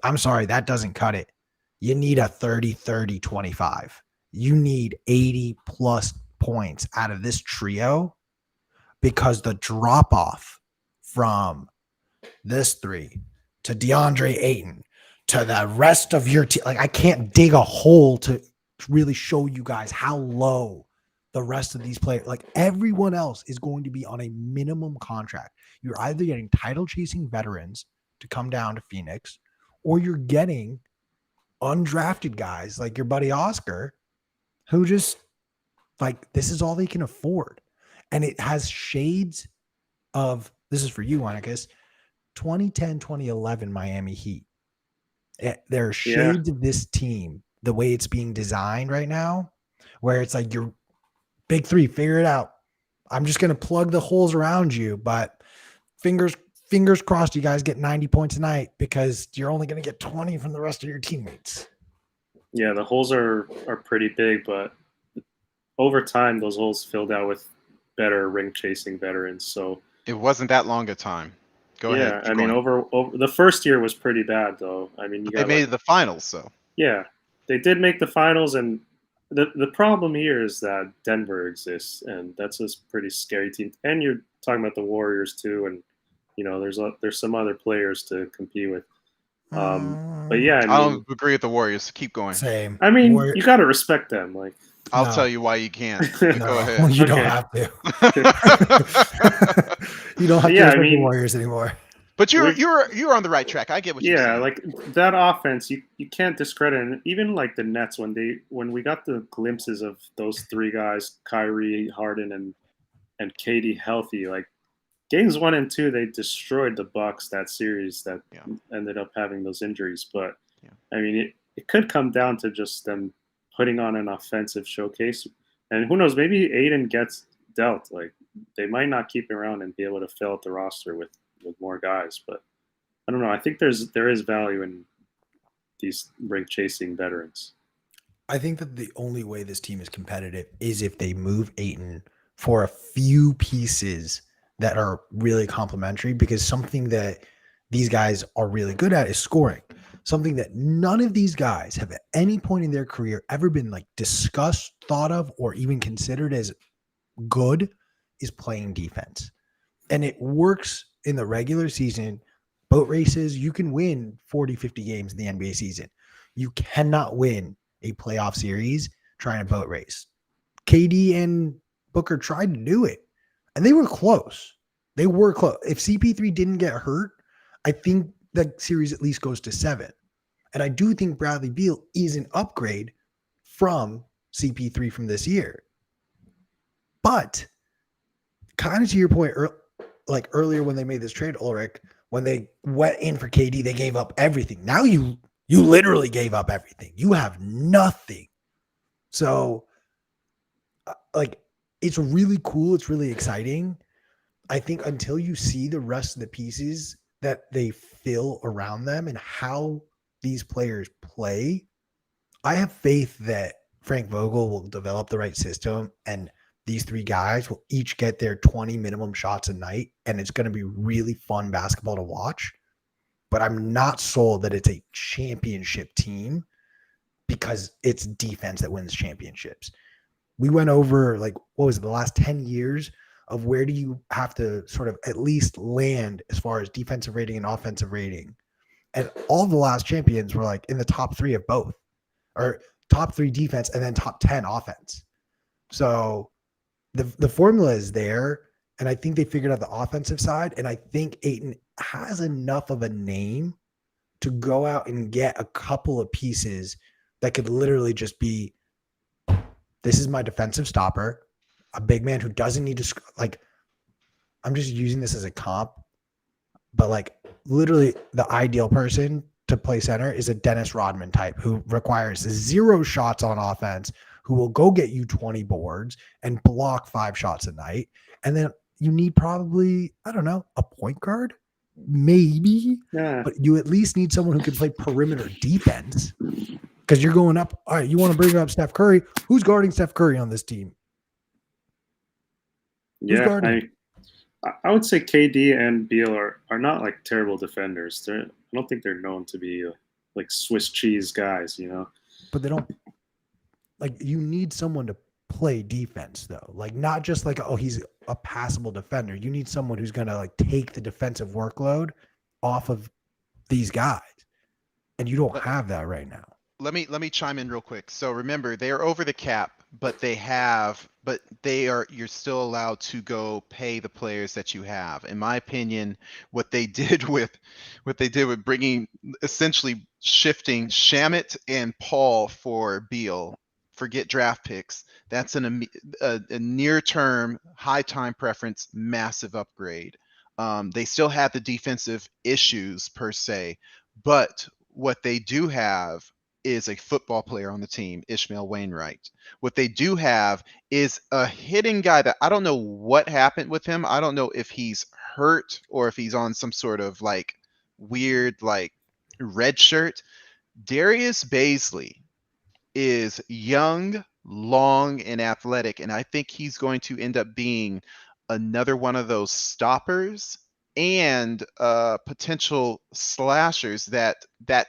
I'm sorry, that doesn't cut it. You need a 30, 30, 25. You need 80 plus points out of this trio, because the drop off from this 3 to DeAndre Ayton to the rest of your team, like I can't dig a hole to really show you guys how low the rest of these players, like everyone else, is going to be on a minimum contract. You're either getting title chasing veterans to come down to Phoenix, or you're getting undrafted guys like your buddy Oscar, who just like, this is all they can afford. And it has shades of, this is for you, Weincus, 2010, 2011 Miami Heat. There are shades of this team, the way it's being designed right now, where it's like your big 3, figure it out. I'm just going to plug the holes around you, but fingers crossed you guys get 90 points a night, because you're only going to get 20 from the rest of your teammates. Yeah, the holes are pretty big, but over time those holes filled out with better ring chasing veterans. So it wasn't that long a time. Go ahead. Yeah, I mean, over the first year was pretty bad, though. I mean, they made the finals, so yeah, they did make the finals, and The problem here is that Denver exists, and that's a pretty scary team. And you're talking about the Warriors too, and there's some other players to compete with. But yeah, I don't agree with the Warriors. Keep going. Same. I mean, you got to respect them. Like, I'll tell you why you can't. no, Go ahead. you don't have to. You don't have to respect the Warriors anymore. But you're on the right track. I get what you're saying. Yeah, like that offense, you can't discredit. And even like the Nets, when we got the glimpses of those three guys, Kyrie, Harden, and KD healthy, like games 1 and 2, they destroyed the Bucks that series that ended up having those injuries. But I mean, it could come down to just them putting on an offensive showcase. And who knows, maybe Aiden gets dealt. Like they might not keep him around and be able to fill out the roster with more guys. But I don't know. I think there is value in these ring chasing veterans. I think that the only way this team is competitive is if they move Ayton for a few pieces that are really complementary, because something that these guys are really good at is scoring. Something that none of these guys have at any point in their career ever been like discussed, thought of, or even considered as good is playing defense. And it works in the regular season. Boat races, you can win 40, 50 games in the NBA season. You cannot win a playoff series trying to boat race. KD and Booker tried to do it, and they were close. They were close. If CP3 didn't get hurt, I think that series at least goes to 7. And I do think Bradley Beal is an upgrade from CP3 from this year. But kind of to your point, like earlier when they made this trade, Ulric, when they went in for KD, they gave up everything. Now you literally gave up everything. You have nothing. So, like, it's really cool. It's really exciting. I think until you see the rest of the pieces that they fill around them and how these players play, I have faith that Frank Vogel will develop the right system and these three guys will each get their 20 minimum shots a night, and it's going to be really fun basketball to watch. But I'm not sold that it's a championship team because it's defense that wins championships. We went over, like, what was it, the last 10 years of where do you have to sort of at least land as far as defensive rating and offensive rating. And all the last champions were like in the top 3 of both, or top 3 defense and then top 10 offense. So the formula is there, and I think they figured out the offensive side, and I think Ayton has enough of a name to go out and get a couple of pieces that could literally just be, this is my defensive stopper, a big man who doesn't need to, like, I'm just using this as a comp, but like literally the ideal person to play center is a Dennis Rodman type who requires 0 shots on offense, who will go get you 20 boards and block 5 shots a night. And then you need probably, I don't know, a point guard, maybe, but you at least need someone who can play perimeter defense, because you're going up. All right, you want to bring up Steph Curry. Who's guarding Steph Curry on this team? Yeah, I would say KD and Beal are not like terrible defenders. I don't think they're known to be like Swiss cheese guys, you know. But they don't, like, you need someone to play defense though. Like, not just like, oh, he's a passable defender. You need someone who's going to like take the defensive workload off of these guys. And you don't have that right now. Let me chime in real quick. So remember, they are over the cap, but you're still allowed to go pay the players that you have. In my opinion, what they did with bringing, essentially shifting Shamet and Paul for Beal, forget draft picks. That's a near term, high time preference, massive upgrade. They still have the defensive issues per se, but what they do have is a football player on the team, Ishmael Wainwright. What they do have is a hitting guy that I don't know what happened with him. I don't know if he's hurt or if he's on some sort of like weird like red shirt. Darius Baisley is young, long, and athletic, and I think he's going to end up being another one of those stoppers and potential slashers that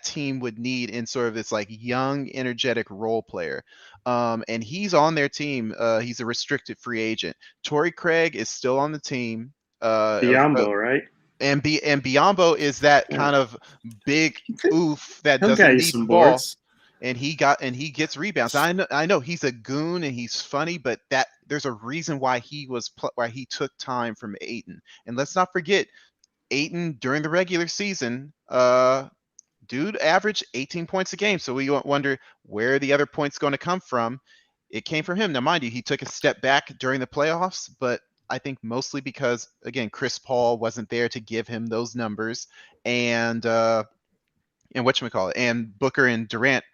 team would need in sort of this like young, energetic role player. And he's on their team. He's a restricted free agent. Torrey Craig is still on the team. Biombo, right? And Biombo is that kind of big oof that He'll doesn't get you need the some ball. boards. And he gets rebounds. I know he's a goon and he's funny, but that there's a reason why why he took time from Ayton. And let's not forget, Ayton during the regular season, dude averaged 18 points a game. So we wonder where are the other points going to come from. It came from him. Now, mind you, he took a step back during the playoffs, but I think mostly because again, Chris Paul wasn't there to give him those numbers, and whatchamacallit, and Booker and Durant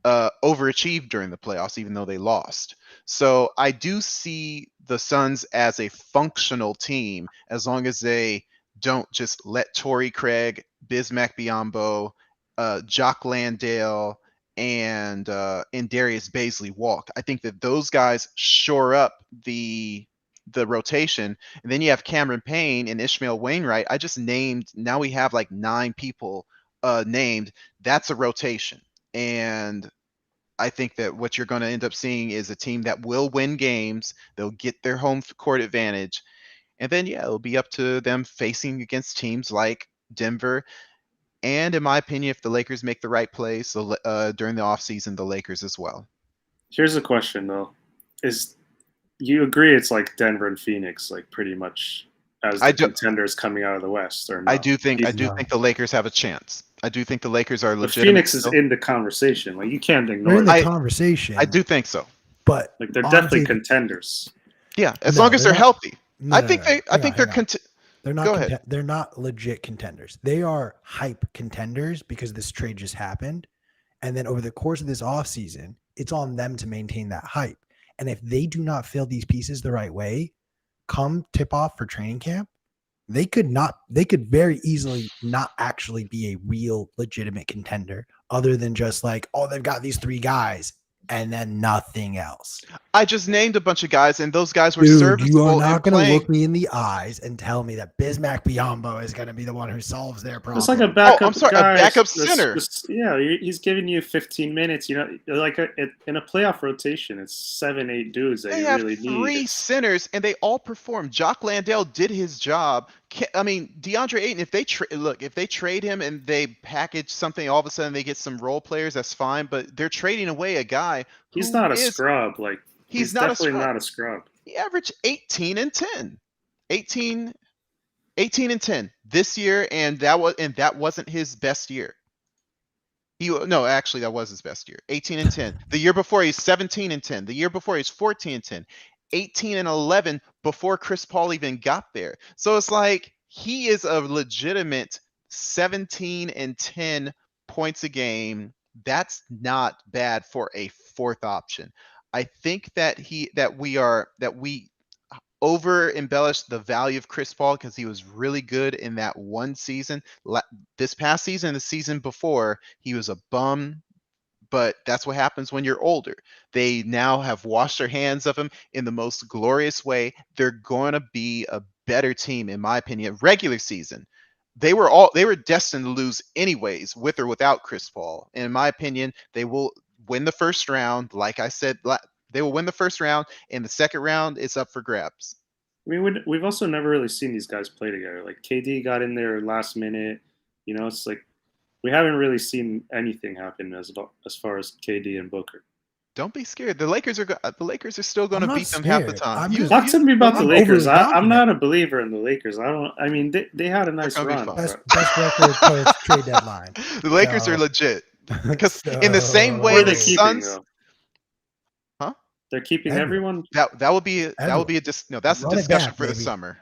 overachieved during the playoffs, even though they lost. So I do see the Suns as a functional team as long as they don't just let Torrey Craig, Bismack Biyombo, Jock Landale, and Darius Baisley walk. I think that those guys shore up the rotation. And then you have Cameron Payne and Ishmael Wainwright. I just named, now we have like 9 people named. That's a rotation. And I think that what you're going to end up seeing is a team that will win games. They'll get their home court advantage. And then, yeah, it'll be up to them facing against teams like Denver. And in my opinion, if the Lakers make the right plays during the offseason, the Lakers as well. Here's a question, though. Is you agree it's like Denver and Phoenix, like pretty much as the contenders coming out of the West, or not? I do think the Lakers have a chance. I do think the Lakers are legitimate. Phoenix is in the conversation. Like you can't ignore. They're in the conversation. I do think so. But like they're definitely contenders. Yeah, as long as they're healthy. I think they're not. Go ahead. They're not legit contenders. They are hype contenders because this trade just happened, and then over the course of this offseason, it's on them to maintain that hype. And if they do not fill these pieces the right way, come tip off for training camp, they could very easily not actually be a real legitimate contender other than just like, oh, they've got these 3 guys and then nothing else. I just named a bunch of guys, and those guys were serviceable. You are not going to look me in the eyes and tell me that Bismack Biyombo is going to be the one who solves their problem. It's like a backup. I'm sorry, a backup center. Yeah, he's giving you 15 minutes. You know, like in a playoff rotation, it's 7-8 dudes that you really need. 3 centers, and they all perform. Jock Landale did his job. I mean, DeAndre Ayton, if they trade him and they package something, all of a sudden they get some role players, that's fine. But they're trading away a guy. He's not a scrub. Like he's definitely not a scrub. He averaged 18 and 10, 18 and 10 this year, and that wasn't his best year. Actually, that was his best year. 18 and 10. The year before, he's 17 and 10. The year before, he's 14 and 10. 18 and 11 before Chris Paul even got there. So it's like he is a legitimate 17 and 10 points a game. That's not bad for a 4th option. I think that we over embellished the value of Chris Paul because he was really good in that one season. This past season, the season before, he was a bum. But that's what happens when you're older. They now have washed their hands of him in the most glorious way. They're going to be a better team, in my opinion. Regular season, they were destined to lose anyways, with or without Chris Paul. And in my opinion, they will win the first round. Like I said, they will win the first round, and the second round is up for grabs. I mean, we've also never really seen these guys play together. Like KD got in there last minute. You know, it's like. We haven't really seen anything happen as far as KD and Booker. Don't be scared. The Lakers are still going to beat them half the time. Talk to me about the Lakers. I'm not a believer in the Lakers. I mean, they had a nice run. Best record post trade deadline. The Lakers are legit because in the same way the Suns. Huh? They're keeping everyone. That will be no. That's a discussion for the summer.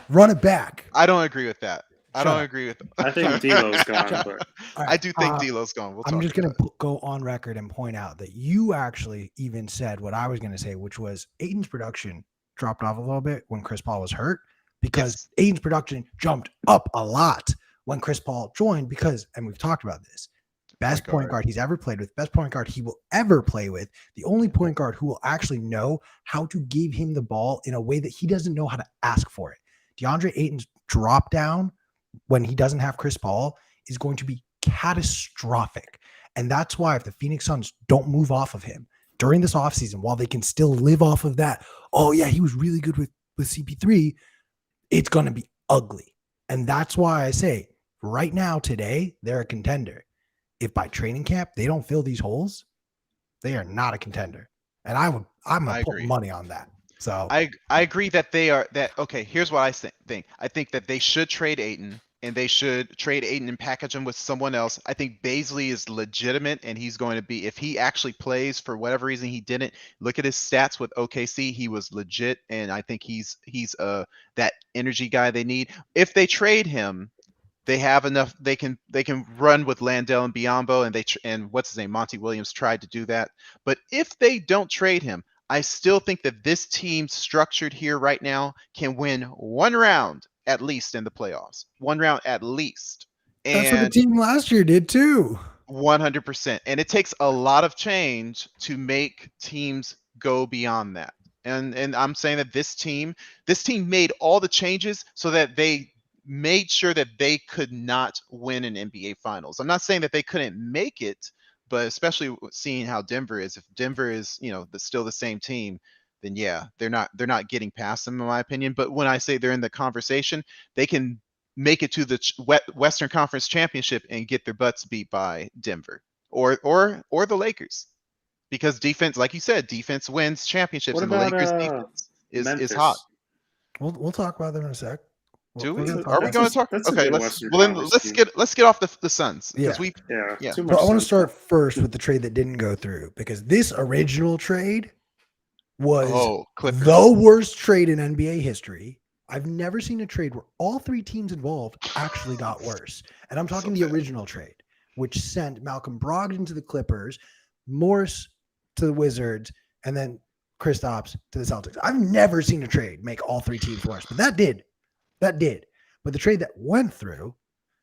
Run it back. I don't agree with that. I don't agree with them. I think D'Lo's gone. But... I do think D'Lo's gone. I'm just going to go on record and point out that you actually even said what I was going to say, which was Ayton's production dropped off a little bit when Chris Paul was hurt because Ayton's production jumped up a lot when Chris Paul joined and we've talked about this, best point guard he's ever played with, best point guard he will ever play with, the only point guard who will actually know how to give him the ball in a way that he doesn't know how to ask for it. DeAndre Ayton's drop down when he doesn't have Chris Paul is going to be catastrophic. And that's why if the Phoenix Suns don't move off of him during this offseason, while they can still live off of that, oh yeah, he was really good with CP3, it's going to be ugly. And that's why I say right now, today, they're a contender. If by training camp they don't fill these holes, they are not a contender. And I'm gonna put money on that. So I agree that they are okay, here's what I think. I think that they should trade Ayton, and they should trade Ayton and package him with someone else. I think Baisley is legitimate, and he's going to be, if he actually plays for whatever reason he didn't, look at his stats with OKC, he was legit, and I think he's that energy guy they need. If they trade him, they have enough. They can run with Landell and Biyombo, and what's his name, Monty Williams tried to do that. But if they don't trade him, I still think that this team structured here right now can win one round at least in the playoffs. One round at least. And that's what the team last year did too. 100%. And it takes a lot of change to make teams go beyond that. And I'm saying that this team made all the changes so that they made sure that they could not win an NBA Finals. I'm not saying that they couldn't make it, but especially seeing how Denver is, if Denver is, still the same team, then yeah, they're not getting past them in my opinion. But when I say they're in the conversation, they can make it to the Western Conference Championship and get their butts beat by Denver or the Lakers, because defense, like you said, defense wins championships. What and about, the Lakers defense is Memphis? hot. We'll talk about them in a sec. Are we going to talk? Okay, let's get off the Suns, because I want to start first with the trade that didn't go through, because this original trade was the worst trade in NBA history. I've never seen a trade where all three teams involved actually got worse. And I'm talking the original trade, which sent Malcolm Brogdon to the Clippers, Morris to the Wizards, and then Kristaps to the Celtics. I've never seen a trade make all three teams worse, but that did. But the trade that went through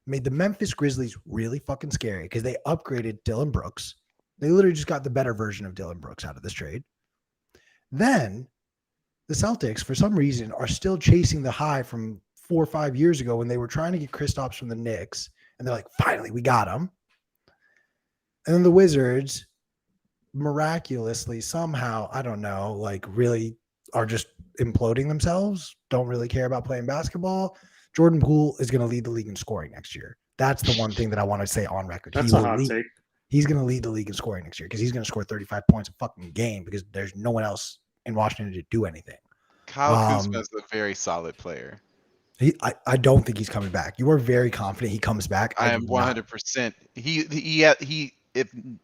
made the Memphis Grizzlies really fucking scary, because they upgraded Dillon Brooks. They literally just got the better version of Dillon Brooks out of this trade. Then the Celtics, for some reason, are still chasing the high from 4 or 5 years ago when they were trying to get Kristaps from the Knicks. And they're like, finally, we got him. And then the Wizards miraculously, somehow, I don't know, like really are just imploding themselves, don't really care about playing basketball. Jordan Poole is going to lead the league in scoring next year. That's the one thing that I want to say on record. That's a hot take. He's going to lead the league in scoring next year, because he's going to score 35 points a fucking game, because there's no one else in Washington to do anything. Kyle Kuzma is a very solid player. I don't think he's coming back. You are very confident he comes back. I am 100%.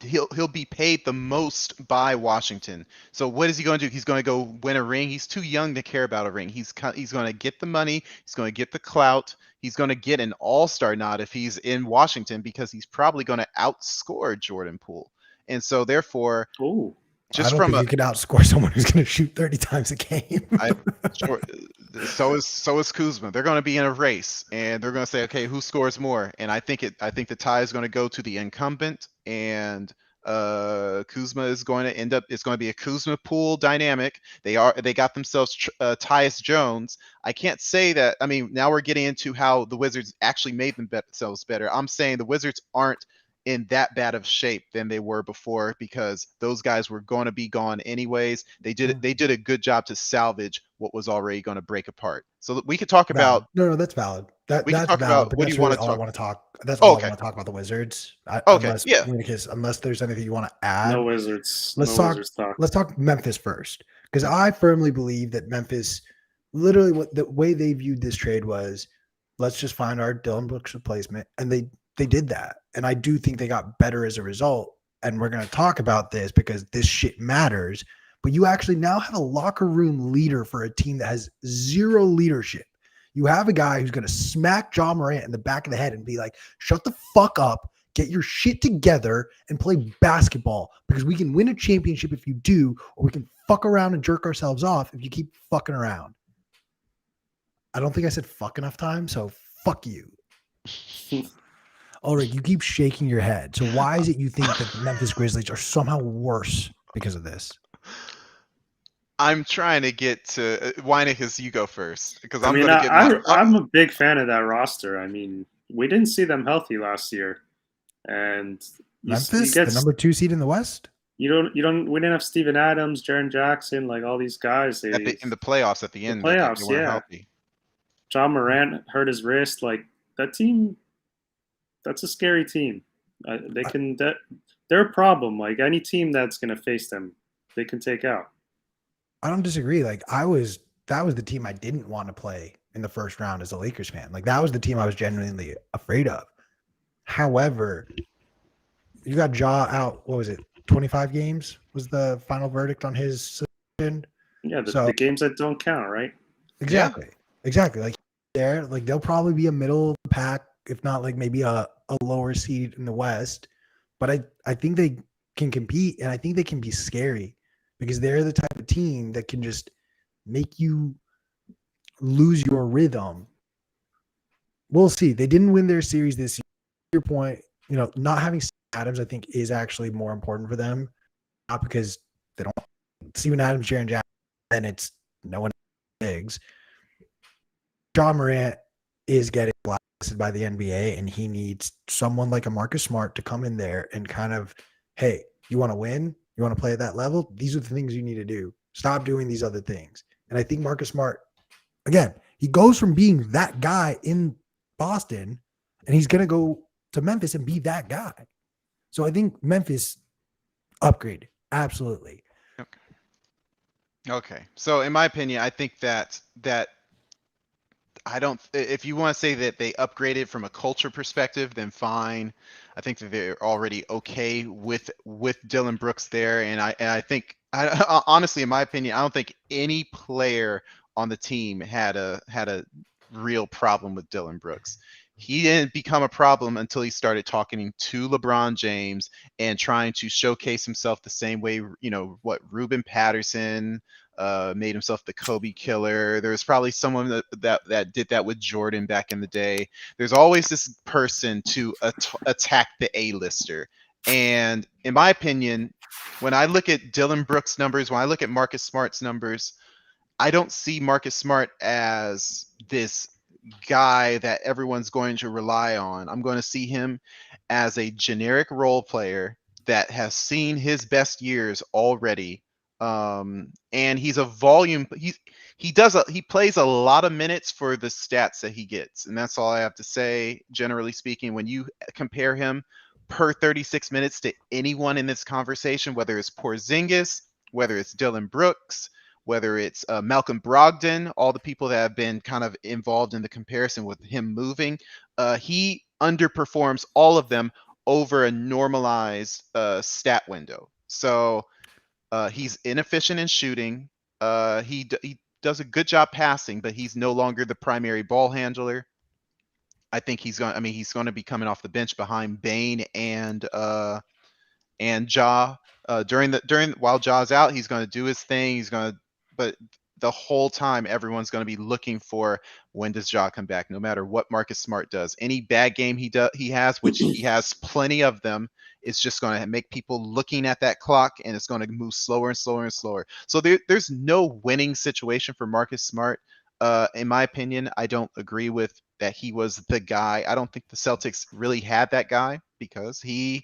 He'll be paid the most by Washington. So what is he going to do? He's going to go win a ring. He's too young to care about a ring. He's going to get the money. He's going to get the clout. He's going to get an all-star nod if he's in Washington, because he's probably going to outscore Jordan Poole. And so therefore, I don't think you could outscore someone who's going to shoot 30 times a game. So is Kuzma. They're going to be in a race, and they're going to say, okay, who scores more? And I think the tie is going to go to the incumbent, and Kuzma is going to end up. It's going to be a Kuzma Poole dynamic. They got themselves Tyus Jones. I can't say that. I mean, now we're getting into how the Wizards actually made themselves better. I'm saying the Wizards aren't in that bad of shape than they were before, because those guys were going to be gone anyways. They did a good job to salvage what was already going to break apart. So we could talk about that's valid. That's valid. About what do you want to talk? I want to talk. That's all I want to talk about the Wizards. Unless there's anything you want to add. No Wizards. Let's talk Memphis first, because I firmly believe that Memphis, literally, the way they viewed this trade was, let's just find our Dillon Brooks replacement, and they did that. And I do think they got better as a result. And we're going to talk about this because this shit matters. But you actually now have a locker room leader for a team that has zero leadership. You have a guy who's going to smack John Morant in the back of the head and be like, shut the fuck up, get your shit together, and play basketball, because we can win a championship if you do, or we can fuck around and jerk ourselves off if you keep fucking around. I don't think I said fuck enough times, so fuck you. Ulric, you keep shaking your head. So why is it you think that the Memphis Grizzlies are somehow worse because of this? I'm trying to get to Weinicus. You go first because I I'm mean, going to get my. I'm a big fan of that roster. I mean, we didn't see them healthy last year, and you Memphis, get the number 2 seed in the West. we didn't have Steven Adams, Jaren Jackson, like all these guys. In the playoffs at the The end, they playoffs, weren't yeah. healthy. John Morant hurt his wrist. Like that team, that's a scary team. They're a problem. Like any team that's going to face them, they can take out. I don't disagree. Like that was the team I didn't want to play in the first round as a Lakers fan. Like that was the team I was genuinely afraid of. However, you got Ja out. What was it? 25 games was the final verdict on his suspension. Yeah, the games that don't count, right? Exactly. Yeah. Exactly. Like there, like they'll probably be a middle pack, if not like maybe a lower seed in the West. But I think they can compete, and I think they can be scary because they're the type of team that can just make you lose your rhythm. We'll see. They didn't win their series this year. To your point, not having Adams, I think, is actually more important for them. Not because they don't Steven Adams, Jaren Jackson, then it's no one bigs. John Morant is getting blasted by the NBA, and he needs someone like a Marcus Smart to come in there and kind of, hey, you want to win? You want to play at that level? These are the things you need to do. Stop doing these other things. And I think Marcus Smart, again, he goes from being that guy in Boston, and he's going to go to Memphis and be that guy. So I think Memphis upgraded. Absolutely. Okay. So in my opinion, I think that I don't, if you want to say that they upgraded from a culture perspective, then fine. I think that they're already okay with Dylan Brooks there. And I think, honestly, in my opinion, I don't think any player on the team had a real problem with Dylan Brooks. He didn't become a problem until he started talking to LeBron James and trying to showcase himself the same way, what Ruben Patterson made himself the Kobe killer. There was probably someone that did that with Jordan back in the day. There's always this person to attack the A-lister. And in my opinion, when I look at Dylan Brooks' numbers, when I look at Marcus Smart's numbers, I don't see Marcus Smart as this guy that everyone's going to rely on. I'm going to see him as a generic role player that has seen his best years already. And he's a volume. He plays a lot of minutes for the stats that he gets, and that's all I have to say. Generally speaking, when you compare him per 36 minutes to anyone in this conversation, whether it's Porzingis, whether it's Dylan Brooks, whether it's Malcolm Brogdon, all the people that have been kind of involved in the comparison with him moving, he underperforms all of them over a normalized stat window. So he's inefficient in shooting. He does a good job passing, but he's no longer the primary ball handler. I think he's going to be coming off the bench behind Bane and Ja. While Ja's out, he's going to do his thing. But the whole time, everyone's going to be looking for when does Ja come back, no matter what Marcus Smart does. Any bad game he has, which he has plenty of them, is just going to make people looking at that clock, and it's going to move slower and slower and slower. So there's no winning situation for Marcus Smart. In my opinion, I don't agree with that he was the guy. I don't think the Celtics really had that guy because he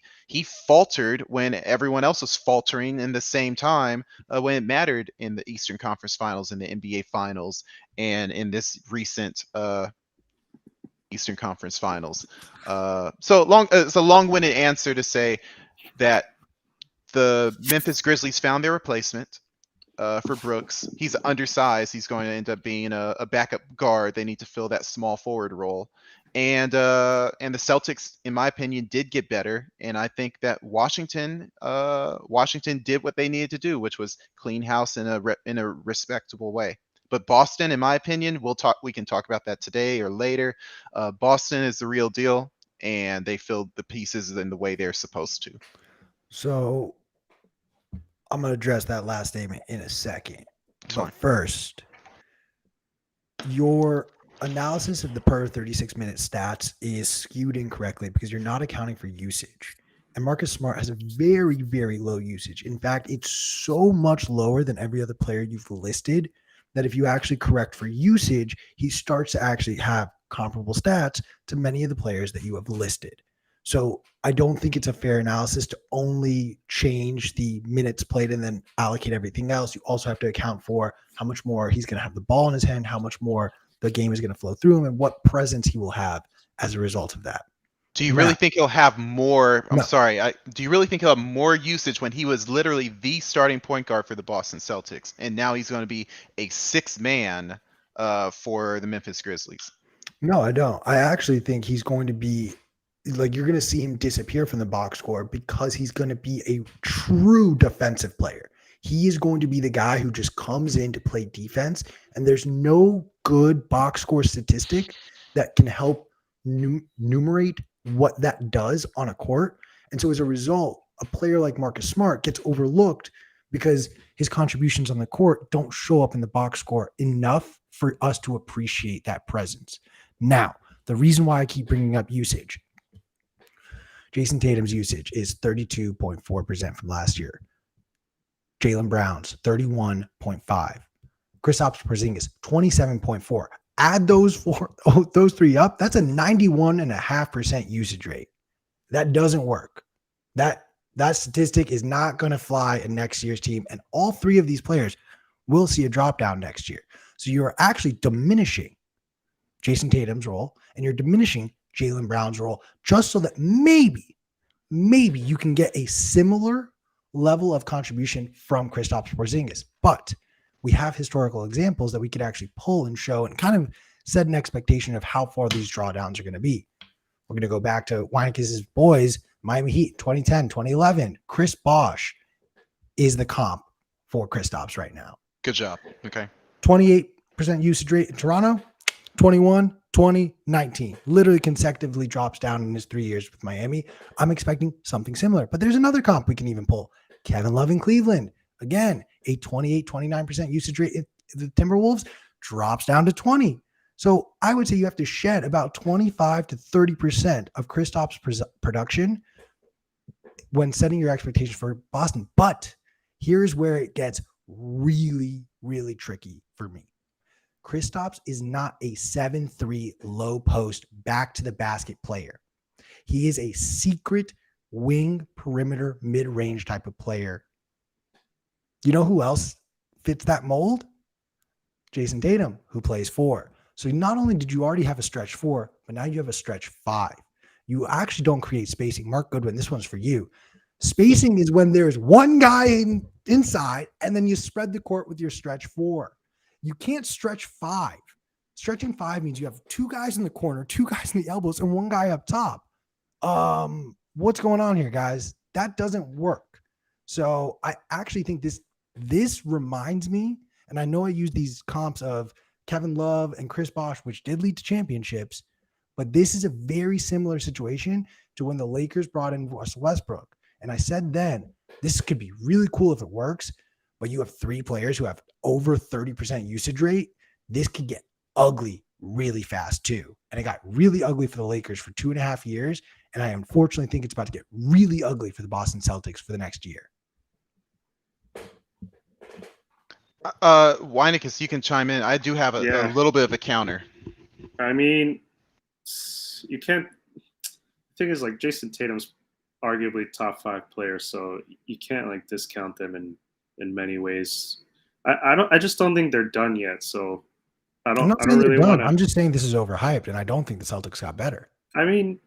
faltered when everyone else was faltering in the same time when it mattered in the Eastern Conference Finals, in the NBA Finals, and in this recent Eastern Conference Finals. It's a long-winded answer to say that the Memphis Grizzlies found their replacement for Brooks. He's undersized. He's going to end up being a backup guard. They need to fill that small forward role. And the Celtics, in my opinion, did get better. And I think that Washington did what they needed to do, which was clean house in a respectable way. But Boston, in my opinion, we can talk about that today or later. Boston is the real deal, and they filled the pieces in the way they're supposed to. So I'm going to address that last statement in a second. But first, your analysis of the per 36-minute stats is skewed incorrectly because you're not accounting for usage. and Marcus Smart has a very, very low usage. In fact, it's so much lower than every other player you've listed that if you actually correct for usage, he starts to actually have comparable stats to many of the players that you have listed. So I don't think it's a fair analysis to only change the minutes played and then allocate everything else. You also have to account for how much more he's going to have the ball in his hand, how much more the game is going to flow through him, and what presence he will have as a result of that. Do you really think he'll have more? I'm sorry. Do you really think he'll have more usage when he was literally the starting point guard for the Boston Celtics, and now he's going to be a sixth man for the Memphis Grizzlies? No, I don't. I actually think he's going to be like, you're going to see him disappear from the box score because he's going to be a true defensive player. He is going to be the guy who just comes in to play defense, and there's no good box score statistic that can help numerate what that does on a court. And so as a result, a player like Marcus Smart gets overlooked because his contributions on the court don't show up in the box score enough for us to appreciate that presence. Now, the reason why I keep bringing up usage, Jason Tatum's usage is 32.4% from last year. Jaylen Brown's 31.5. Kristaps Porzingis 27.4. Add those three up, that's a 91.5% usage rate. That doesn't work. That statistic is not going to fly in next year's team, and all three of these players will see a drop down next year. So you're actually diminishing Jason Tatum's role, and you're diminishing Jaylen Brown's role, just so that maybe you can get a similar level of contribution from Kristaps Porzingis. But we have historical examples that we could actually pull and show and kind of set an expectation of how far these drawdowns are going to be. We're going to go back to Weincus' boys, Miami Heat, 2010, 2011. Chris Bosh is the comp for Kristaps right now. Good job. Okay. 28% usage rate in Toronto, 21, 20, 19. Literally consecutively drops down in his 3 years with Miami. I'm expecting something similar. But there's another comp we can even pull. Kevin Love in Cleveland. Again, a 28, 29% usage rate in the Timberwolves drops down to 20. So I would say you have to shed about 25 to 30% of Kristaps' production when setting your expectations for Boston. But here's where it gets really, really tricky for me. Kristaps is not a 7-3 low post back to the basket player. He is a secret wing perimeter mid-range type of player. You know who else fits that mold? Jason Tatum, who plays 4. So not only did you already have a stretch 4, but now you have a stretch 5. You actually don't create spacing. Mark Goodwin, this one's for you. Spacing is when there's one guy inside, and then you spread the court with your stretch 4. You can't stretch 5. Stretching 5 means you have 2 guys in the corner, 2 guys in the elbows, and 1 guy up top. What's going on here, guys? That doesn't work. So I actually think this reminds me, and I know I use these comps of Kevin Love and Chris Bosh, which did lead to championships, but this is a very similar situation to when the Lakers brought in Russell Westbrook. And I said then, this could be really cool if it works, but you have 3 players who have over 30% usage rate. This could get ugly really fast too. And it got really ugly for the Lakers for 2.5 years. And I unfortunately think it's about to get really ugly for the Boston Celtics for the next year. Weinicus, you can chime in. I do have a little bit of a counter. I mean, you can't. The thing is, like, Jason Tatum's arguably top 5 player, so you can't like discount them in many ways. I just don't think they're done yet. So I don't really want to. I'm just saying this is overhyped, and I don't think the Celtics got better. I mean,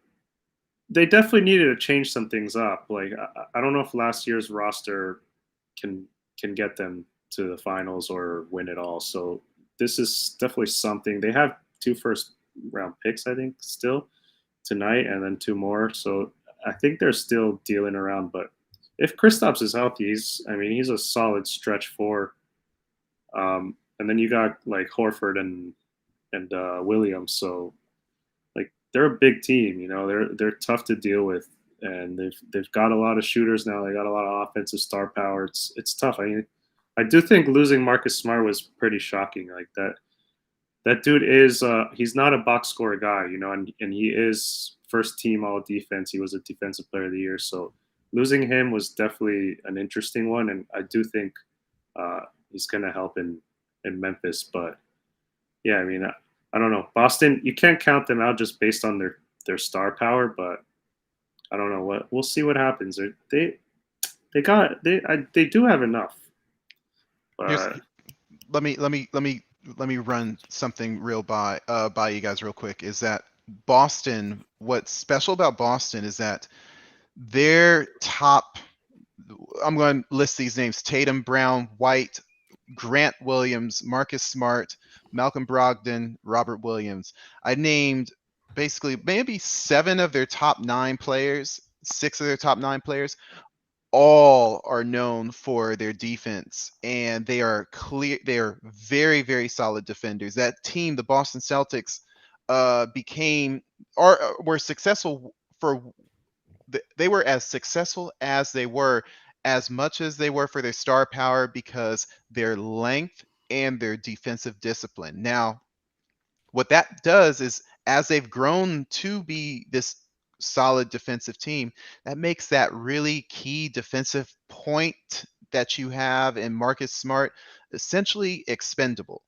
they definitely needed to change some things up. Like, I don't know if last year's roster can get them to the finals or win it all. So this is definitely something. They have 2 first-round picks, I think, still tonight, and then 2 more. So I think they're still dealing around. But if Kristaps is healthy, he's a solid stretch 4. And then you got like Horford and Williams. So like, they're a big team. You know, they're tough to deal with, and they've got a lot of shooters now. They got a lot of offensive star power. It's tough. I mean, I do think losing Marcus Smart was pretty shocking. Like, that dude is he's not a box score guy, you know, and he is first team all defense. He was a defensive player of the year. So losing him was definitely an interesting one, and I do think he's going to help in Memphis. But yeah, I mean, I don't know. Boston, you can't count them out just based on their star power, but I don't know what we'll see what happens. They do have enough. But Let me run something real by you guys real quick. Is that Boston? What's special about Boston is that their top. I'm going to list these names: Tatum, Brown, White, Grant Williams, Marcus Smart, Malcolm Brogdon, Robert Williams. I named basically maybe 7 of their top 9 players, 6 of their top 9 players. All are known for their defense, and they are very, very solid defenders. That team, the Boston Celtics, were successful for they were as successful as they were, as much as they were for their star power, because their length and their defensive discipline. Now, what that does is, as they've grown to be this solid defensive team, that makes that really key defensive point that you have in Marcus Smart essentially expendable.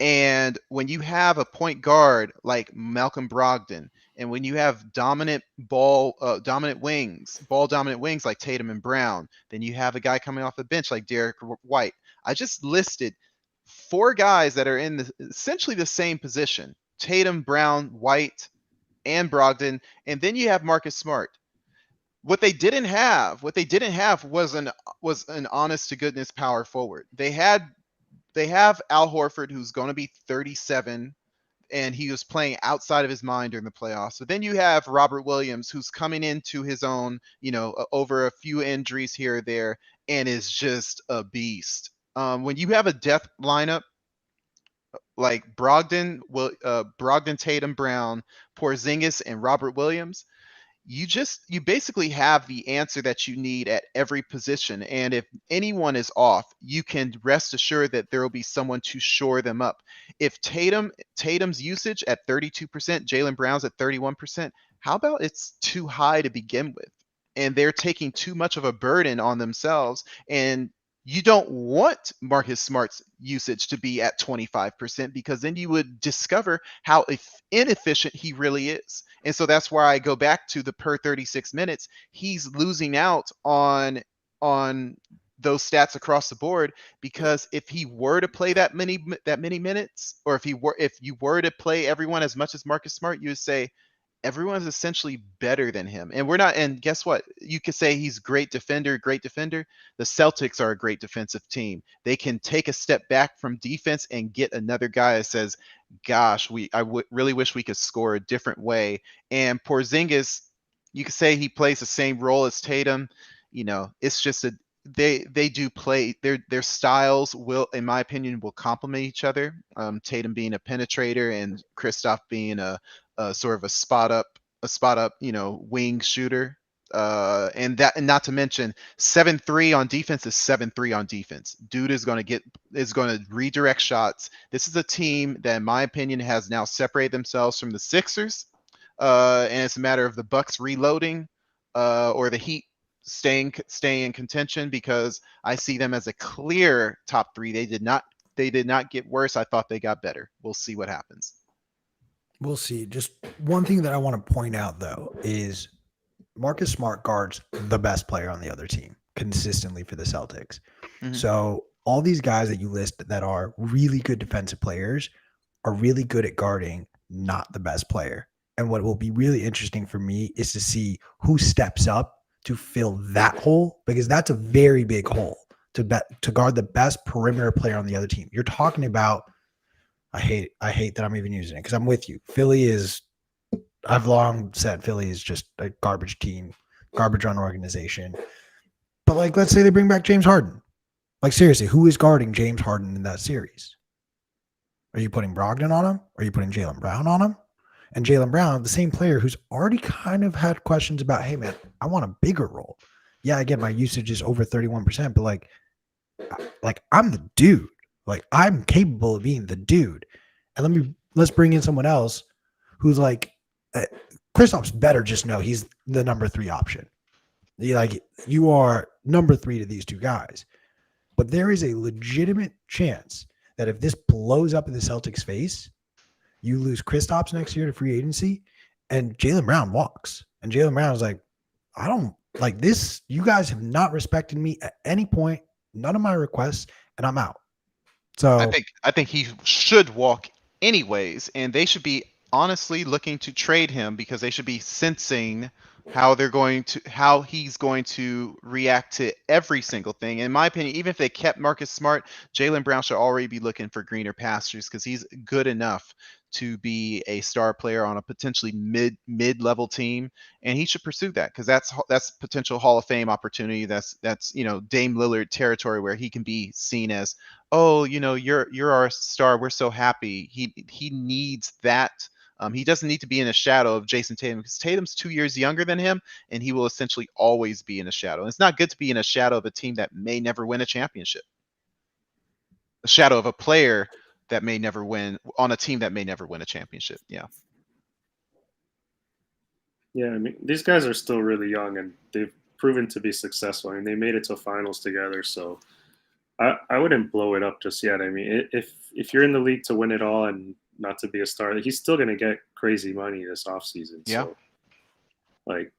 And when you have a point guard like Malcolm Brogdon, and when you have ball dominant wings like Tatum and Brown, then you have a guy coming off the bench like Derek White. I just listed 4 guys that are in essentially the same position: Tatum, Brown, White, and Brogdon, and then you have Marcus Smart. What they didn't have was an honest to goodness power forward. They have Al Horford, who's going to be 37, and he was playing outside of his mind during the playoffs. But then you have Robert Williams, who's coming into his own, over a few injuries here or there, and is just a beast. When you have a depth lineup like Brogdon, Tatum, Brown, Porzingis, and Robert Williams, you basically have the answer that you need at every position. And if anyone is off, you can rest assured that there will be someone to shore them up. If Tatum's usage at 32%, Jaylen Brown's at 31%, how about it's too high to begin with? And they're taking too much of a burden on themselves. And you don't want Marcus Smart's usage to be at 25%, because then you would discover how inefficient he really is. And so that's why I go back to the per 36 minutes. He's losing out on those stats across the board, because if he were to play that many minutes, or if you were to play everyone as much as Marcus Smart, you would say everyone is essentially better than him. And we're not, and guess what? You could say he's great defender. The Celtics are a great defensive team. They can take a step back from defense and get another guy that says, gosh, really wish we could score a different way. And Porzingis, you could say he plays the same role as Tatum. It's just they do play, their styles will, in my opinion, will complement each other. Tatum being a penetrator and Kristaps being a sort of a spot up, wing shooter. And not to mention 7-3 on defense is 7-3 on defense. Dude is going to redirect shots. This is a team that, in my opinion, has now separated themselves from the Sixers. And it's a matter of the Bucks reloading, or the Heat staying in contention, because I see them as a clear top 3. They did not get worse. I thought they got better. We'll see what happens. We'll see. Just one thing that I want to point out, though, is Marcus Smart guards the best player on the other team consistently for the Celtics. Mm-hmm. So all these guys that you list that are really good defensive players are really good at guarding not the best player. And what will be really interesting for me is to see who steps up to fill that hole, because that's a very big hole to guard the best perimeter player on the other team. You're talking about, I hate that I'm even using it, because I'm with you. I've long said Philly is just a garbage team, garbage run organization. But let's say they bring back James Harden. Seriously, who is guarding James Harden in that series? Are you putting Brogdon on him? Are you putting Jaylen Brown on him? And Jaylen Brown, the same player who's already kind of had questions about, hey man, I want a bigger role. Yeah, I get my usage is over 31%, but I'm the dude. I'm capable of being the dude. And let's bring in someone else who's Kristaps better just know he's the number 3 option. You are number 3 to these two guys. But there is a legitimate chance that if this blows up in the Celtics' face, you lose Kristaps next year to free agency, and Jaylen Brown walks. And Jaylen Brown is like, I don't like this. You guys have not respected me at any point, none of my requests, and I'm out. So I think he should walk anyways, and they should be honestly looking to trade him because they should be sensing how he's going to react to every single thing. In my opinion, even if they kept Marcus Smart, Jaylen Brown should already be looking for greener pastures because he's good enough to be a star player on a potentially mid-level team, and he should pursue that because that's potential Hall of Fame opportunity. That's Dame Lillard territory where he can be seen as, oh, you're our star. We're so happy. He needs that. He doesn't need to be in a shadow of Jason Tatum because Tatum's 2 years younger than him, and he will essentially always be in a shadow. And it's not good to be in a shadow of a team that may never win a championship. A shadow of a player that may never win on a team that may never win a championship. Yeah. Yeah, I mean, these guys are still really young, and they've proven to be successful. I mean, they made it to finals together, so I wouldn't blow it up just yet. I mean, if you're in the league to win it all and not to be a star, he's still going to get crazy money this offseason. Yeah. So, like,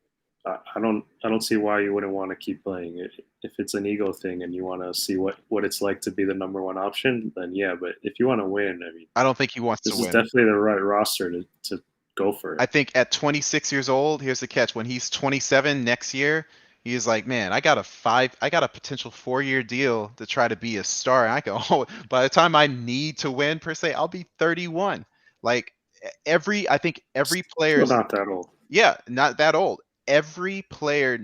I don't see why you wouldn't want to keep playing it. If it's an ego thing and you want to see what it's like to be the number one option, then yeah. But if you want to win, I mean, I don't think he wants to win. This is definitely the right roster to go for it. I think at 26 years old, here's the catch: when he's 27 next year, he's like, man, I got a potential 4-year deal to try to be a star. And I go, oh, by the time I need to win per se, I'll be 31. Like I think every player Still not that old. Yeah, not that old. Every player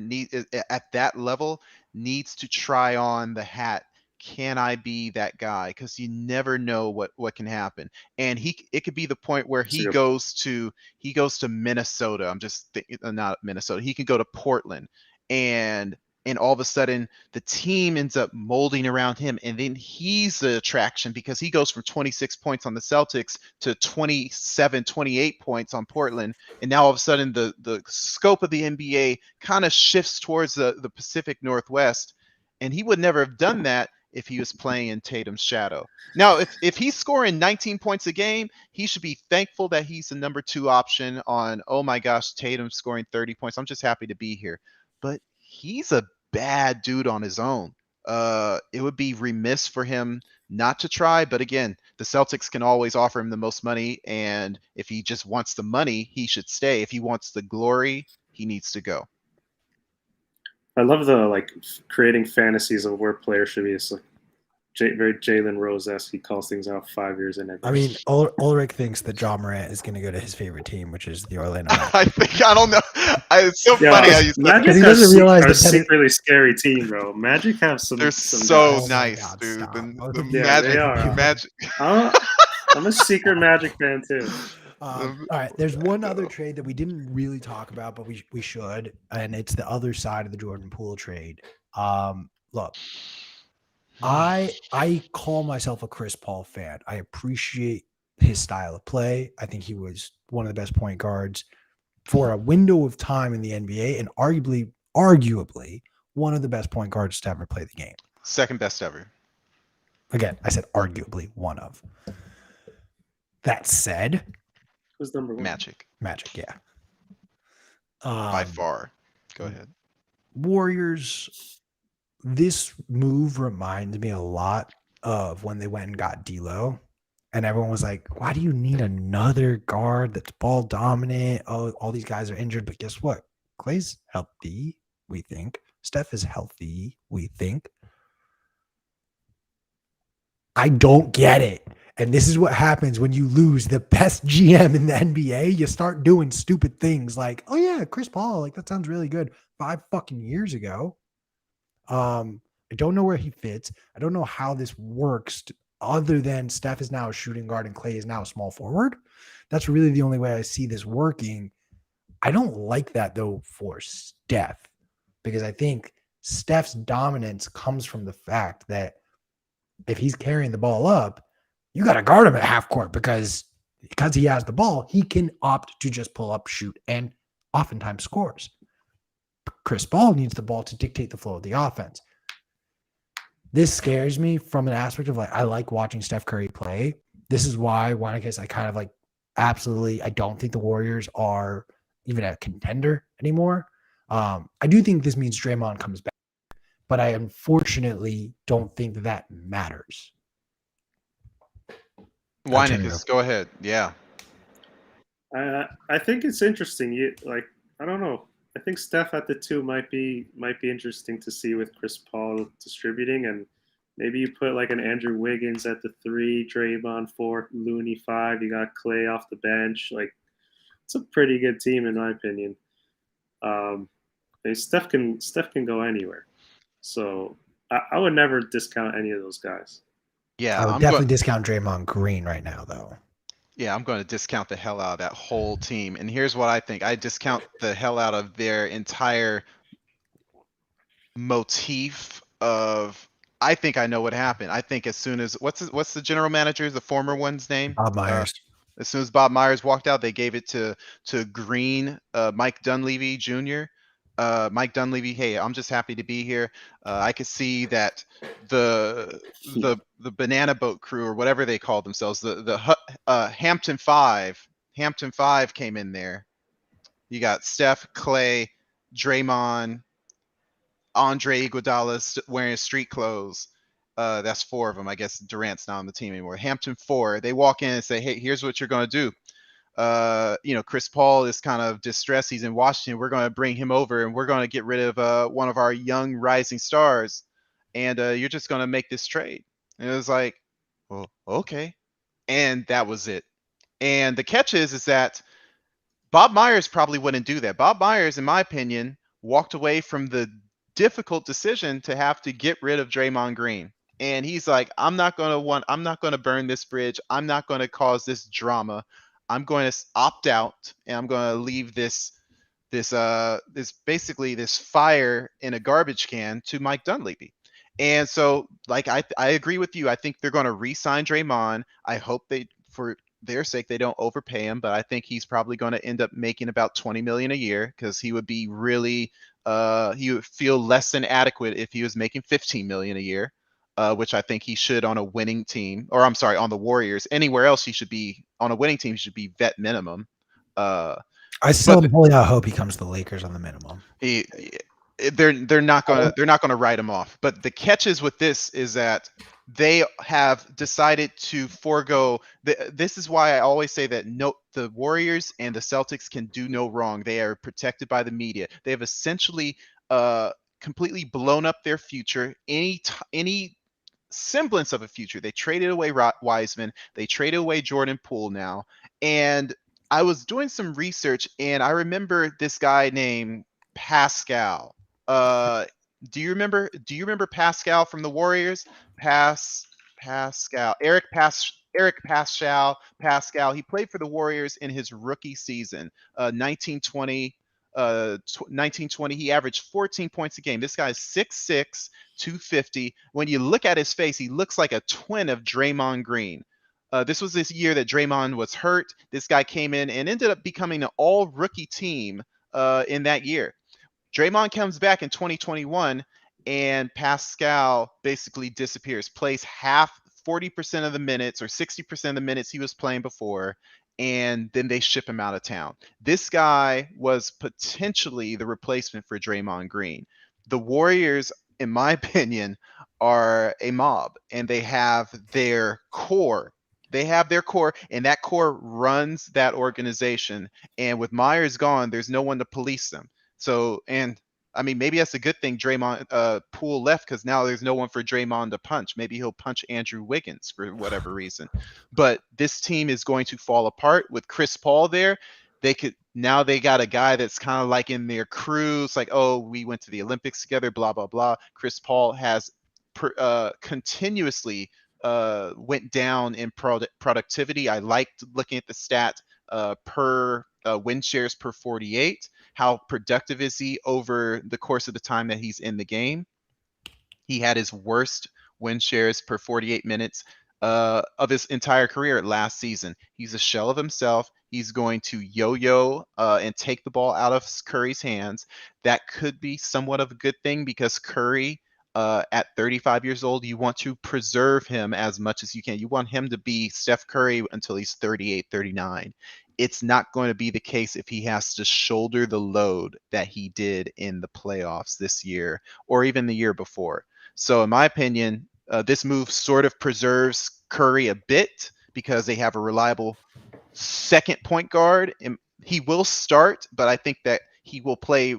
at that level needs to try on the hat. Can I be that guy? Because you never know what can happen. And it could be the point where he goes to Minnesota. I'm just thinking, not Minnesota. He could go to Portland, and all of a sudden the team ends up molding around him, and then he's the attraction because he goes from 26 points on the Celtics to 27, 28 points on Portland, and now all of a sudden the scope of the NBA kind of shifts towards the Pacific Northwest, and he would never have done that if he was playing in Tatum's shadow. Now, if he's scoring 19 points a game, he should be thankful that he's the number 2 option on, oh my gosh, Tatum's scoring 30 points. I'm just happy to be here. But he's a bad dude on his own. It would be remiss for him not to try. But again, the Celtics can always offer him the most money. And if he just wants the money, he should stay. If he wants the glory, he needs to go. I love the creating fantasies of where players should be. It's like very Jalen Rose-esque. He calls things out 5 years in advance. I mean, Ulric thinks that Ja Morant is going to go to his favorite team, which is the Orlando Magic. I don't know. It's so funny how you Magic he doesn't realize a secretly scary team, bro. Magic have some. They're so nice, dude. The Magic. I'm a secret Magic fan too. All right, there's one other trade that we didn't really talk about, but we should, and it's the other side of the Jordan Poole trade. Look, I call myself a Chris Paul fan. I appreciate his style of play. I think he was one of the best point guards for a window of time in the NBA, and arguably one of the best point guards to ever play the game. Second best ever. Again, I said arguably one of. That said, who's number 1? Magic, yeah. By far. Go ahead. Warriors, this move reminds me a lot of when they went and got D'Lo, and everyone was like, why do you need another guard that's ball dominant? Oh, all these guys are injured, but guess what? Klay's healthy, we think. Steph is healthy, we think. I don't get it. And this is what happens when you lose the best GM in the NBA. You start doing stupid things like, oh yeah, Chris Paul, like that sounds really good 5 fucking years ago. I don't know where he fits. I don't know how this works other than Steph is now a shooting guard and Klay is now a small forward. That's really the only way I see this working. I don't like that though for Steph, because I think Steph's dominance comes from the fact that if he's carrying the ball up, you got to guard him at half court because he has the ball, he can opt to just pull up, shoot, and oftentimes scores. Chris Paul needs the ball to dictate the flow of the offense. This scares me from an aspect of like, I like watching Steph Curry play. This is why, Weincus, I kind of like, absolutely, I don't think the Warriors are even a contender anymore. I do think this means Draymond comes back, but I unfortunately don't think that matters. Weincus, go ahead. Yeah. I think it's interesting. I don't know. I think Steph at the 2 might be interesting to see with Chris Paul distributing, and maybe you put like an Andrew Wiggins at the 3, Draymond 4, Looney 5. You got Clay off the bench. Like, it's a pretty good team in my opinion. Steph can go anywhere, so I would never discount any of those guys. Yeah, I would definitely discount Draymond Green right now, though. Yeah, I'm going to discount the hell out of that whole team. And here's what I think. I discount the hell out of their entire motif of, I think I know what happened. I think as soon as, what's the general manager, the former one's name? Bob Myers. As soon as Bob Myers walked out, they gave it to Green, Mike Dunleavy Jr. Mike Dunleavy, hey, I'm just happy to be here. I could see that the banana boat crew or whatever they called themselves, the Hampton Five came in there. You got Steph, Clay, Draymond, Andre Iguodala wearing street clothes. That's 4 of them. I guess Durant's not on the team anymore. Hampton 4. They walk in and say, hey, here's what you're going to do. Chris Paul is kind of distressed. He's in Washington. We're going to bring him over and we're going to get rid of one of our young rising stars. And you're just going to make this trade. And it was like, well, okay. And that was it. And the catch is that Bob Myers probably wouldn't do that. Bob Myers, in my opinion, walked away from the difficult decision to have to get rid of Draymond Green. And he's like, I'm not going to burn this bridge. I'm not going to cause this drama. I'm going to opt out and I'm going to leave this basically this fire in a garbage can to Mike Dunleavy. And so, like, I agree with you. I think they're going to re-sign Draymond. I hope for their sake, they don't overpay him, but I think he's probably going to end up making about $20 million a year because he would be really, he would feel less than adequate if he was making $15 million a year, which I think he should on a winning team, or I'm sorry, on the Warriors. Anywhere else, he should be on a winning team. He should be vet minimum. I still fully hope he comes to the Lakers on the minimum. They're not gonna write him off. But the catches with this is that they have decided to forego. This is why I always say that the Warriors and the Celtics can do no wrong. They are protected by the media. They have essentially completely blown up their future. Any semblance of a future. They traded away Wiseman. They traded away Jordan Poole now. And I was doing some research and I remember this guy named Pascal. Do you remember Pascal from the Warriors? Pascal. Eric Pascal. He played for the Warriors in his rookie season, 1920. 1920, he averaged 14 points a game. This guy is 6'6", 250. When you look at his face, he looks like a twin of Draymond Green. This was this year that Draymond was hurt. This guy came in and ended up becoming an all-rookie team in that year. Draymond comes back in 2021, and Pascal basically disappears, plays 40% of the minutes or 60% of the minutes he was playing before, and then they ship him out of town. This guy was potentially the replacement for Draymond Green. The Warriors, in my opinion, are a mob, and they have their core. And that core runs that organization. And with Myers gone, there's no one to police them. So, and I mean, maybe that's a good thing Draymond Poole left because now there's no one for Draymond to punch. Maybe he'll punch Andrew Wiggins for whatever reason. But this team is going to fall apart with Chris Paul there. They got a guy that's kind of like in their crew. It's like, oh, we went to the Olympics together, blah, blah, blah. Chris Paul has continuously went down in productivity. I liked looking at the stat per win shares per 48. How productive is he over the course of the time that he's in the game? He had his worst win shares per 48 minutes of his entire career last season. He's a shell of himself. He's going to yo-yo and take the ball out of Curry's hands. That could be somewhat of a good thing because Curry, at 35 years old, you want to preserve him as much as you can. You want him to be Steph Curry until he's 38, 39. It's not going to be the case if he has to shoulder the load that he did in the playoffs this year or even the year before. So in my opinion, this move sort of preserves Curry a bit because they have a reliable second point guard. And he will start, but I think that he will play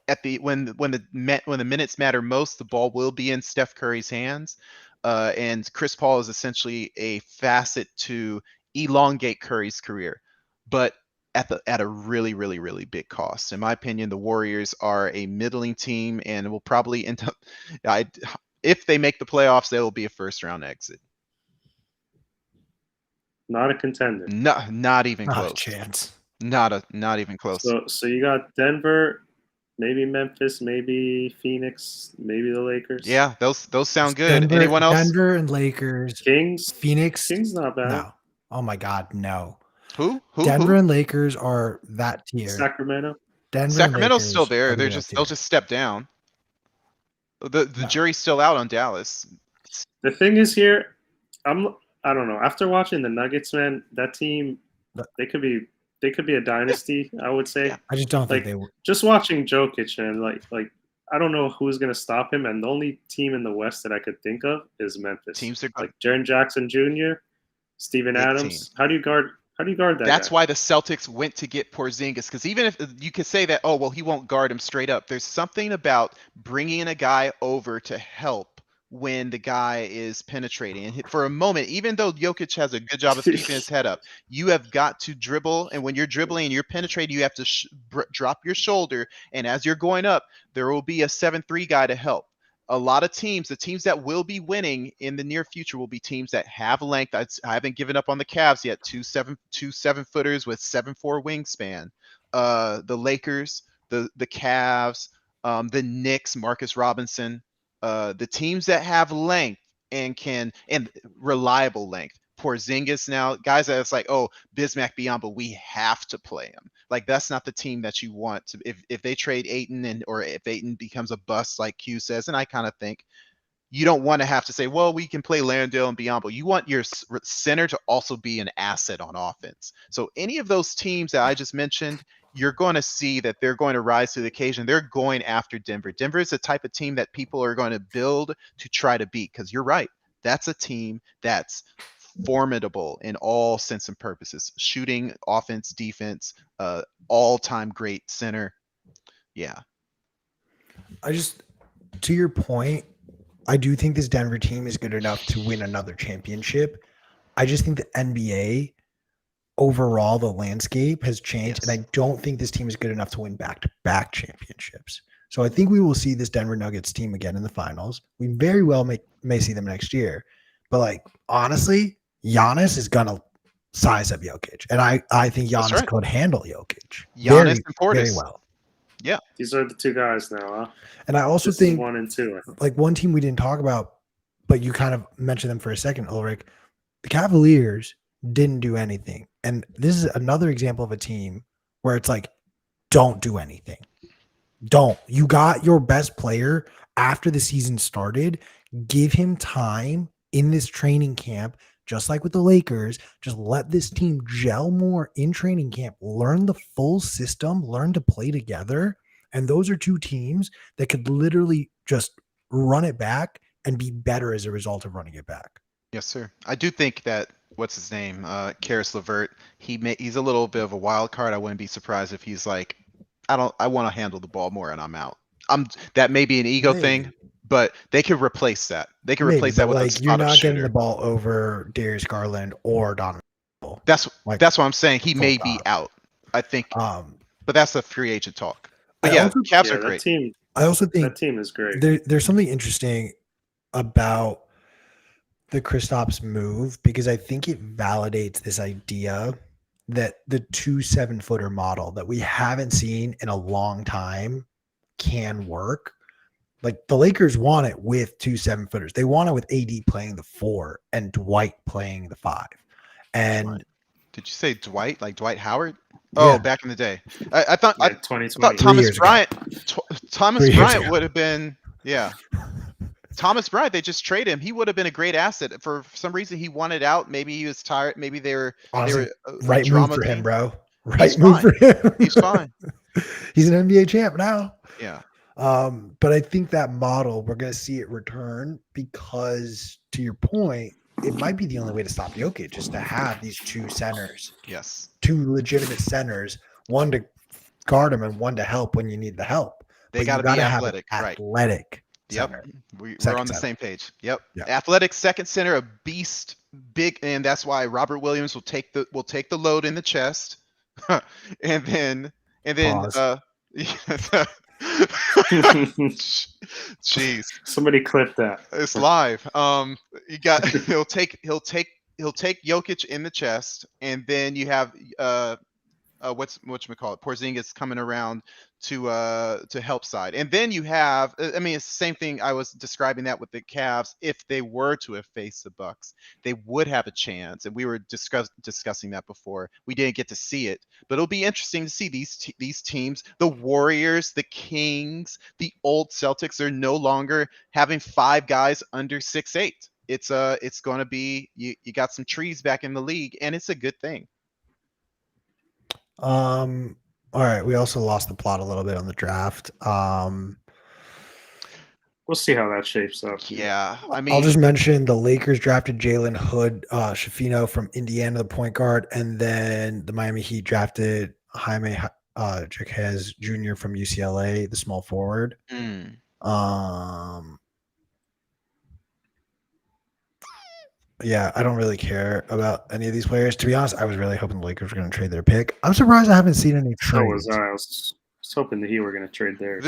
at the when the minutes matter most. The ball will be in Steph Curry's hands, and Chris Paul is essentially a facet to elongate Curry's career, but at a really, really, really big cost. In my opinion, the Warriors are a middling team and will probably end up. If they make the playoffs, they will be a first round exit. Not a contender. Not even Not close. a chance. Not even close. So you got Denver, maybe Memphis, maybe Phoenix, maybe the Lakers. Yeah, those sound good. Denver, Anyone else? Denver and Lakers. Kings, Phoenix. Kings not bad. No. Oh my God, no. Who? Denver and Lakers are that tier. Sacramento. Denver Sacramento's and still there. Lakers They'll just step down. The jury's still out on Dallas. The thing is here, I don't know. After watching the Nuggets, man, that team, they could be a dynasty. I would say. Yeah. I just don't think they would. Just watching Jokic and like I don't know who's gonna stop him. And the only team in the West that I could think of is Memphis. Teams are like Jaren Jackson Jr., Steven Adams. How do you guard that? That's guy? why the Celtics went to get Porzingis, because even if you could say that, oh well, he won't guard him straight up. There's something about bringing a guy over to help when the guy is penetrating. And for a moment, even though Jokic has a good job of keeping his head up, you have got to dribble. And when you're dribbling and you're penetrating, you have to drop your shoulder. And as you're going up, there will be a 7-3 guy to help. A lot of teams, the teams that will be winning in the near future will be teams that have length. I haven't given up on the Cavs yet. Two 7-footers with 7'4" wingspan. The Lakers, the Cavs, the Knicks, Marcus Robinson. The teams that have length and reliable length. Porzingis now, guys that it's like, oh, Bismack Biyombo, we have to play him. Like that's not the team that you want to. If they trade Ayton or if Ayton becomes a bust, like Q says, and I kind of think you don't want to have to say, well, we can play Landale and Biyombo. You want your center to also be an asset on offense. So any of those teams that I just mentioned, you're going to see that they're going to rise to the occasion. They're going after Denver. Denver is the type of team that people are going to build to try to beat, because you're right. That's a team that's formidable in all sense and purposes. Shooting, offense, defense, all-time great center. Yeah. To your point, I do think this Denver team is good enough to win another championship. I just think the NBA overall, the landscape has changed, and I don't think this team is good enough to win back-to-back championships. So I think we will see this Denver Nuggets team again in the finals. We very well may see them next year. But like honestly, Giannis is gonna size up Jokic, and I think Giannis could handle Jokic Giannis and Portis very well. Yeah, these are the two guys now. Huh? And I also think 1 and 2. Like one team we didn't talk about, but you kind of mentioned them for a second, Ulric. The Cavaliers didn't do anything, and this is another example of a team where it's like, don't do anything. Don't. You got your best player after the season started. Give him time in this training camp, just like with the Lakers. Just let this team gel more in training camp, learn the full system, learn to play together. And those are two teams that could literally just run it back and be better as a result of running it back. Yes, sir. I do think that, what's his name? Karis LeVert, he's a little bit of a wild card. I wouldn't be surprised if he's like, I want to handle the ball more and I'm out. That may be an ego thing, but they could replace that. They could replace that with like you're not getting the ball over Darius Garland or Donovan. That's what I'm saying. He may be out, I think. But that's the free agent talk. But Cavs are great. I also think that team is great. There's something interesting about the Kristaps move, because I think it validates this idea that the 2 7-footer model that we haven't seen in a long time can work. Like the Lakers want it with 2 7-footers. They want it with AD playing the 4 and Dwight playing the 5. And Did you say Dwight? Like Dwight Howard? Yeah. Oh, back in the day. I thought Yeah, I 2020. thought 3 Thomas years ago. Bryant. 3 years Bryant ago. would have been. Yeah. Thomas Bryant, they just traded him. He would have been a great asset. For some reason, he wanted out. Maybe he was tired. Maybe they were Honestly, a right move drama for him, team. bro. He's Right move fine. for him. He's fine. He's an NBA champ now. Yeah. But I think that model, we're going to see it return because, to your point, it might be the only way to stop Jokic, just to have these two centers. Yes. Two legitimate centers, one to guard him and one to help when you need the help. They got to be athletic. Right. Athletic. Yep. Center. We're on the same page. Yep. Yeah. Athletic second center, a beast, big, and that's why Robert Williams will take the load in the chest, and then Pause. Jeez, Somebody clip that. it's live. You got he'll take Jokic in the chest, and then you have whatchamacallit, Porzingis coming around to help side. And then you have, I mean, it's the same thing. I was describing that with the Cavs. If they were to have faced the Bucks, they would have a chance. And we were discussing that before. We didn't get to see it, but it'll be interesting to see these teams, the Warriors, the Kings, the old Celtics. They're no longer having 5 guys under 6'8". It's going to be, you got some trees back in the league, and it's a good thing. All right. We also lost the plot a little bit on the draft. We'll see how that shapes up. Yeah. I mean, I'll just mention the Lakers drafted Jalen Hood Shafino from Indiana, the point guard, and then the Miami Heat drafted Jaime Jaquez Jr. from UCLA, the small forward. Yeah, I don't really care about any of these players. To be honest, I was really hoping the Lakers were going to trade their pick. I'm surprised I haven't seen any trades. So was I. I was hoping the Heat were going to trade theirs.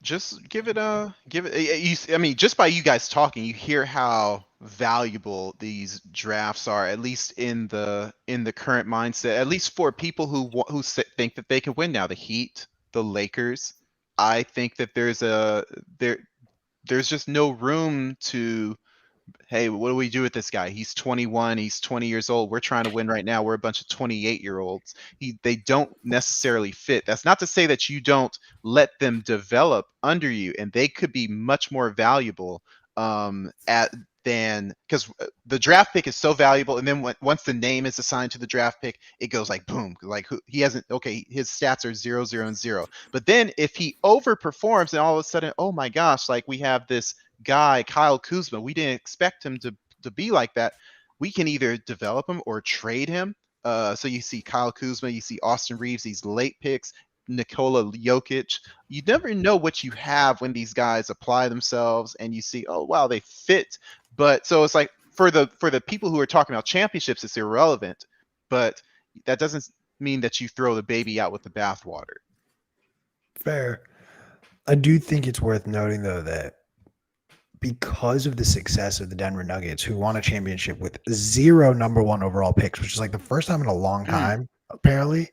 Just give it. I mean, just by you guys talking, you hear how valuable these drafts are. At least in the current mindset. At least for people who think that they can win now. The Heat, the Lakers. I think that there's just no room to. Hey, what do we do with this guy? He's 21. He's 20 years old. We're trying to win right now. We're a bunch of 28-year-olds. They don't necessarily fit. That's not to say that you don't let them develop under you, and they could be much more valuable because the draft pick is so valuable. And then once the name is assigned to the draft pick, it goes like boom. Like he hasn't. Okay, his stats are 0, 0, and 0. But then if he overperforms, and all of a sudden, oh my gosh, like we have this guy Kyle Kuzma, we didn't expect him to be like that. We can either develop him or trade him. So you see Kyle Kuzma, you see Austin Reeves, these late picks, Nikola Jokic. You never know what you have when these guys apply themselves, and you see, oh wow, they fit. But so it's like for the people who are talking about championships, it's irrelevant. But that doesn't mean that you throw the baby out with the bathwater. Fair. I do think it's worth noting though that because of the success of the Denver Nuggets, who won a championship with 0 number 1 overall picks, which is like the first time in a long time, apparently.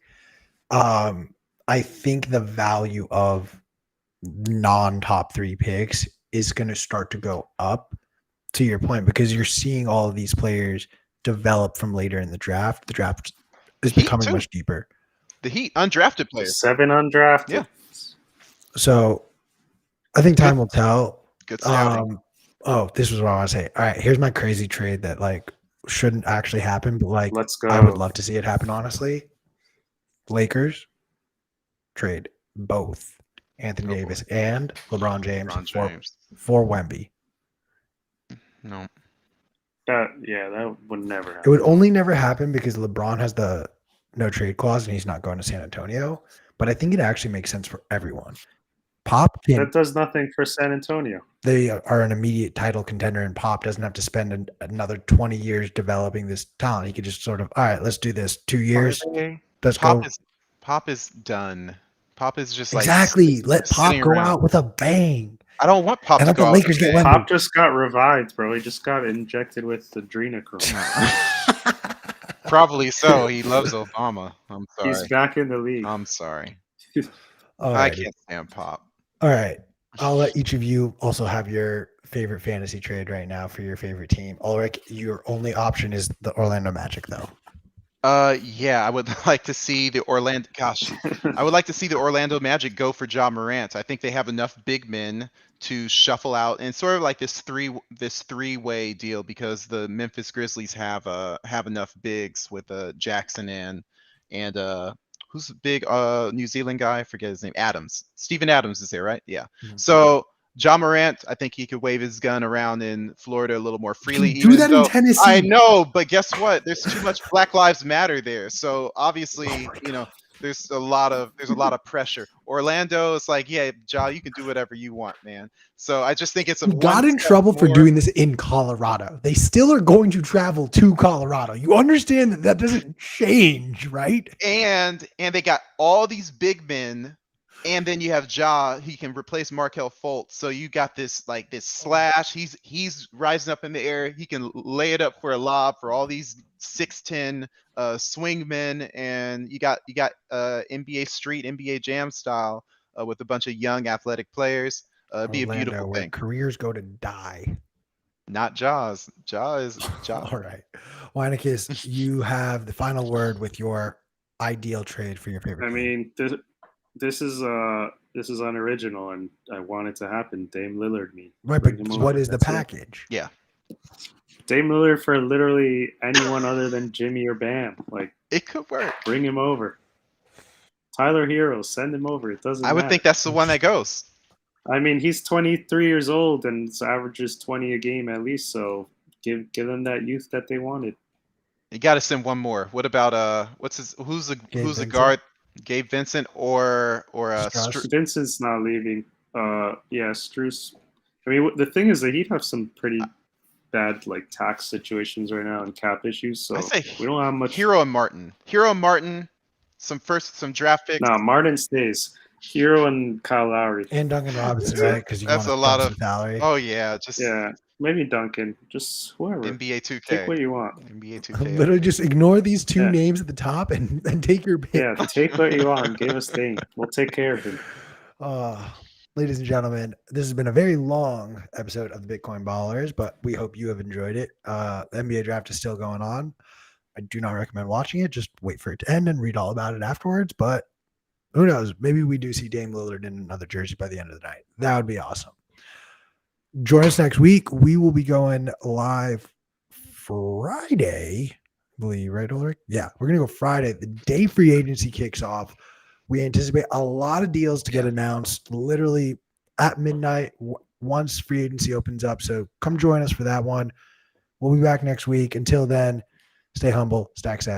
I think the value of non-top 3 picks is going to start to go up, to your point, because you're seeing all of these players develop from later in the draft. The draft is becoming much deeper. The Heat, undrafted players. 7 undrafted. Yeah. So I think time will tell. Good scouting. This was what I want to say. All right, here's my crazy trade that like shouldn't actually happen, but like Let's go. I would love to see it happen, honestly. Lakers trade both Anthony Davis and LeBron James, for Wemby. No. That would never happen. It would only never happen because LeBron has the no trade clause and he's not going to San Antonio. But I think it actually makes sense for everyone. That does nothing for San Antonio. They are an immediate title contender, and Pop doesn't have to spend another 20 years developing this talent. He could just sort of, all right, let's do this. 2 years. Let's go. Pop is done. Pop is just exactly. Let Pop go out with a bang. I don't want Pop to go out. Lakers get Pop just got revived, bro. He just got injected with adrenochrome. Probably so. He loves Obama. I'm sorry. He's back in the league. I'm sorry. Alrighty. I can't stand Pop. All right. I'll let each of you also have your favorite fantasy trade right now for your favorite team. Ulric, your only option is the Orlando Magic, though. Yeah, I would like to see the Orlando. Gosh, I would like to see the Orlando Magic go for Ja Morant. I think they have enough big men to shuffle out, and sort of like this three-way deal because the Memphis Grizzlies have enough bigs with Jackson and who's the big New Zealand guy? I forget his name. Adams. Steven Adams is there, right? Yeah. Mhm. So Ja Morant, I think he could wave his gun around in Florida a little more freely. You do that in Tennessee. I know, but guess what? There's too much Black Lives Matter there. So obviously, there's a lot of pressure. Orlando is like, yeah, Ja, you can do whatever you want, man. So I just think it's got in trouble for doing this in Colorado. They still are going to travel to Colorado. You understand that doesn't change, right? And they got all these big men. And then you have Ja, he can replace Markelle Fultz. So you got this slash. He's rising up in the air. He can lay it up for a lob for all these 6'10" swingmen. And you got NBA Street, NBA Jam style with a bunch of young athletic players. Be a beautiful where thing. Careers go to die. Not Jaws. Ja is Ja. All right, Weincus, you have the final word with your ideal trade for your favorite. I mean, this is unoriginal, and I want it to happen. Dame Lillard me. Right, but what is the package? Yeah. Dame Lillard for literally anyone other than Jimmy or Bam. Like, it could work. Bring him over. Tyler Hero, send him over. It doesn't matter. I would think that's the one that goes. I mean, he's 23 years old and averages 20 a game at least, so give them that youth that they wanted. You got to send one more. What about who's the guard? Gabe Vincent or Vincent's not leaving. Yeah, Strus. I mean, the thing is that he'd have some pretty bad tax situations right now and cap issues. So we don't have much. Hero and Martin, some draft picks. No, Martin stays. Hero and Kyle Lowry and Duncan Robinson, right? Because that's a lot of salary. Oh yeah, maybe Duncan, just whoever. NBA 2K. Take what you want. NBA 2K. Literally just ignore these two names at the top and take your pick. Yeah, take what you want. Give us Dame. We'll take care of him. Ladies and gentlemen, this has been a very long episode of the Bitcoin Ballers, but we hope you have enjoyed it. The NBA draft is still going on. I do not recommend watching it. Just wait for it to end and read all about it afterwards. But who knows? Maybe we do see Dame Lillard in another jersey by the end of the night. That would be awesome. Join us next week. We will be going live Friday, I believe, right, Ulric? Yeah, we're going to go Friday, the day free agency kicks off. We anticipate a lot of deals to get announced literally at midnight once free agency opens up. So come join us for that one. We'll be back next week. Until then, stay humble, stack sats.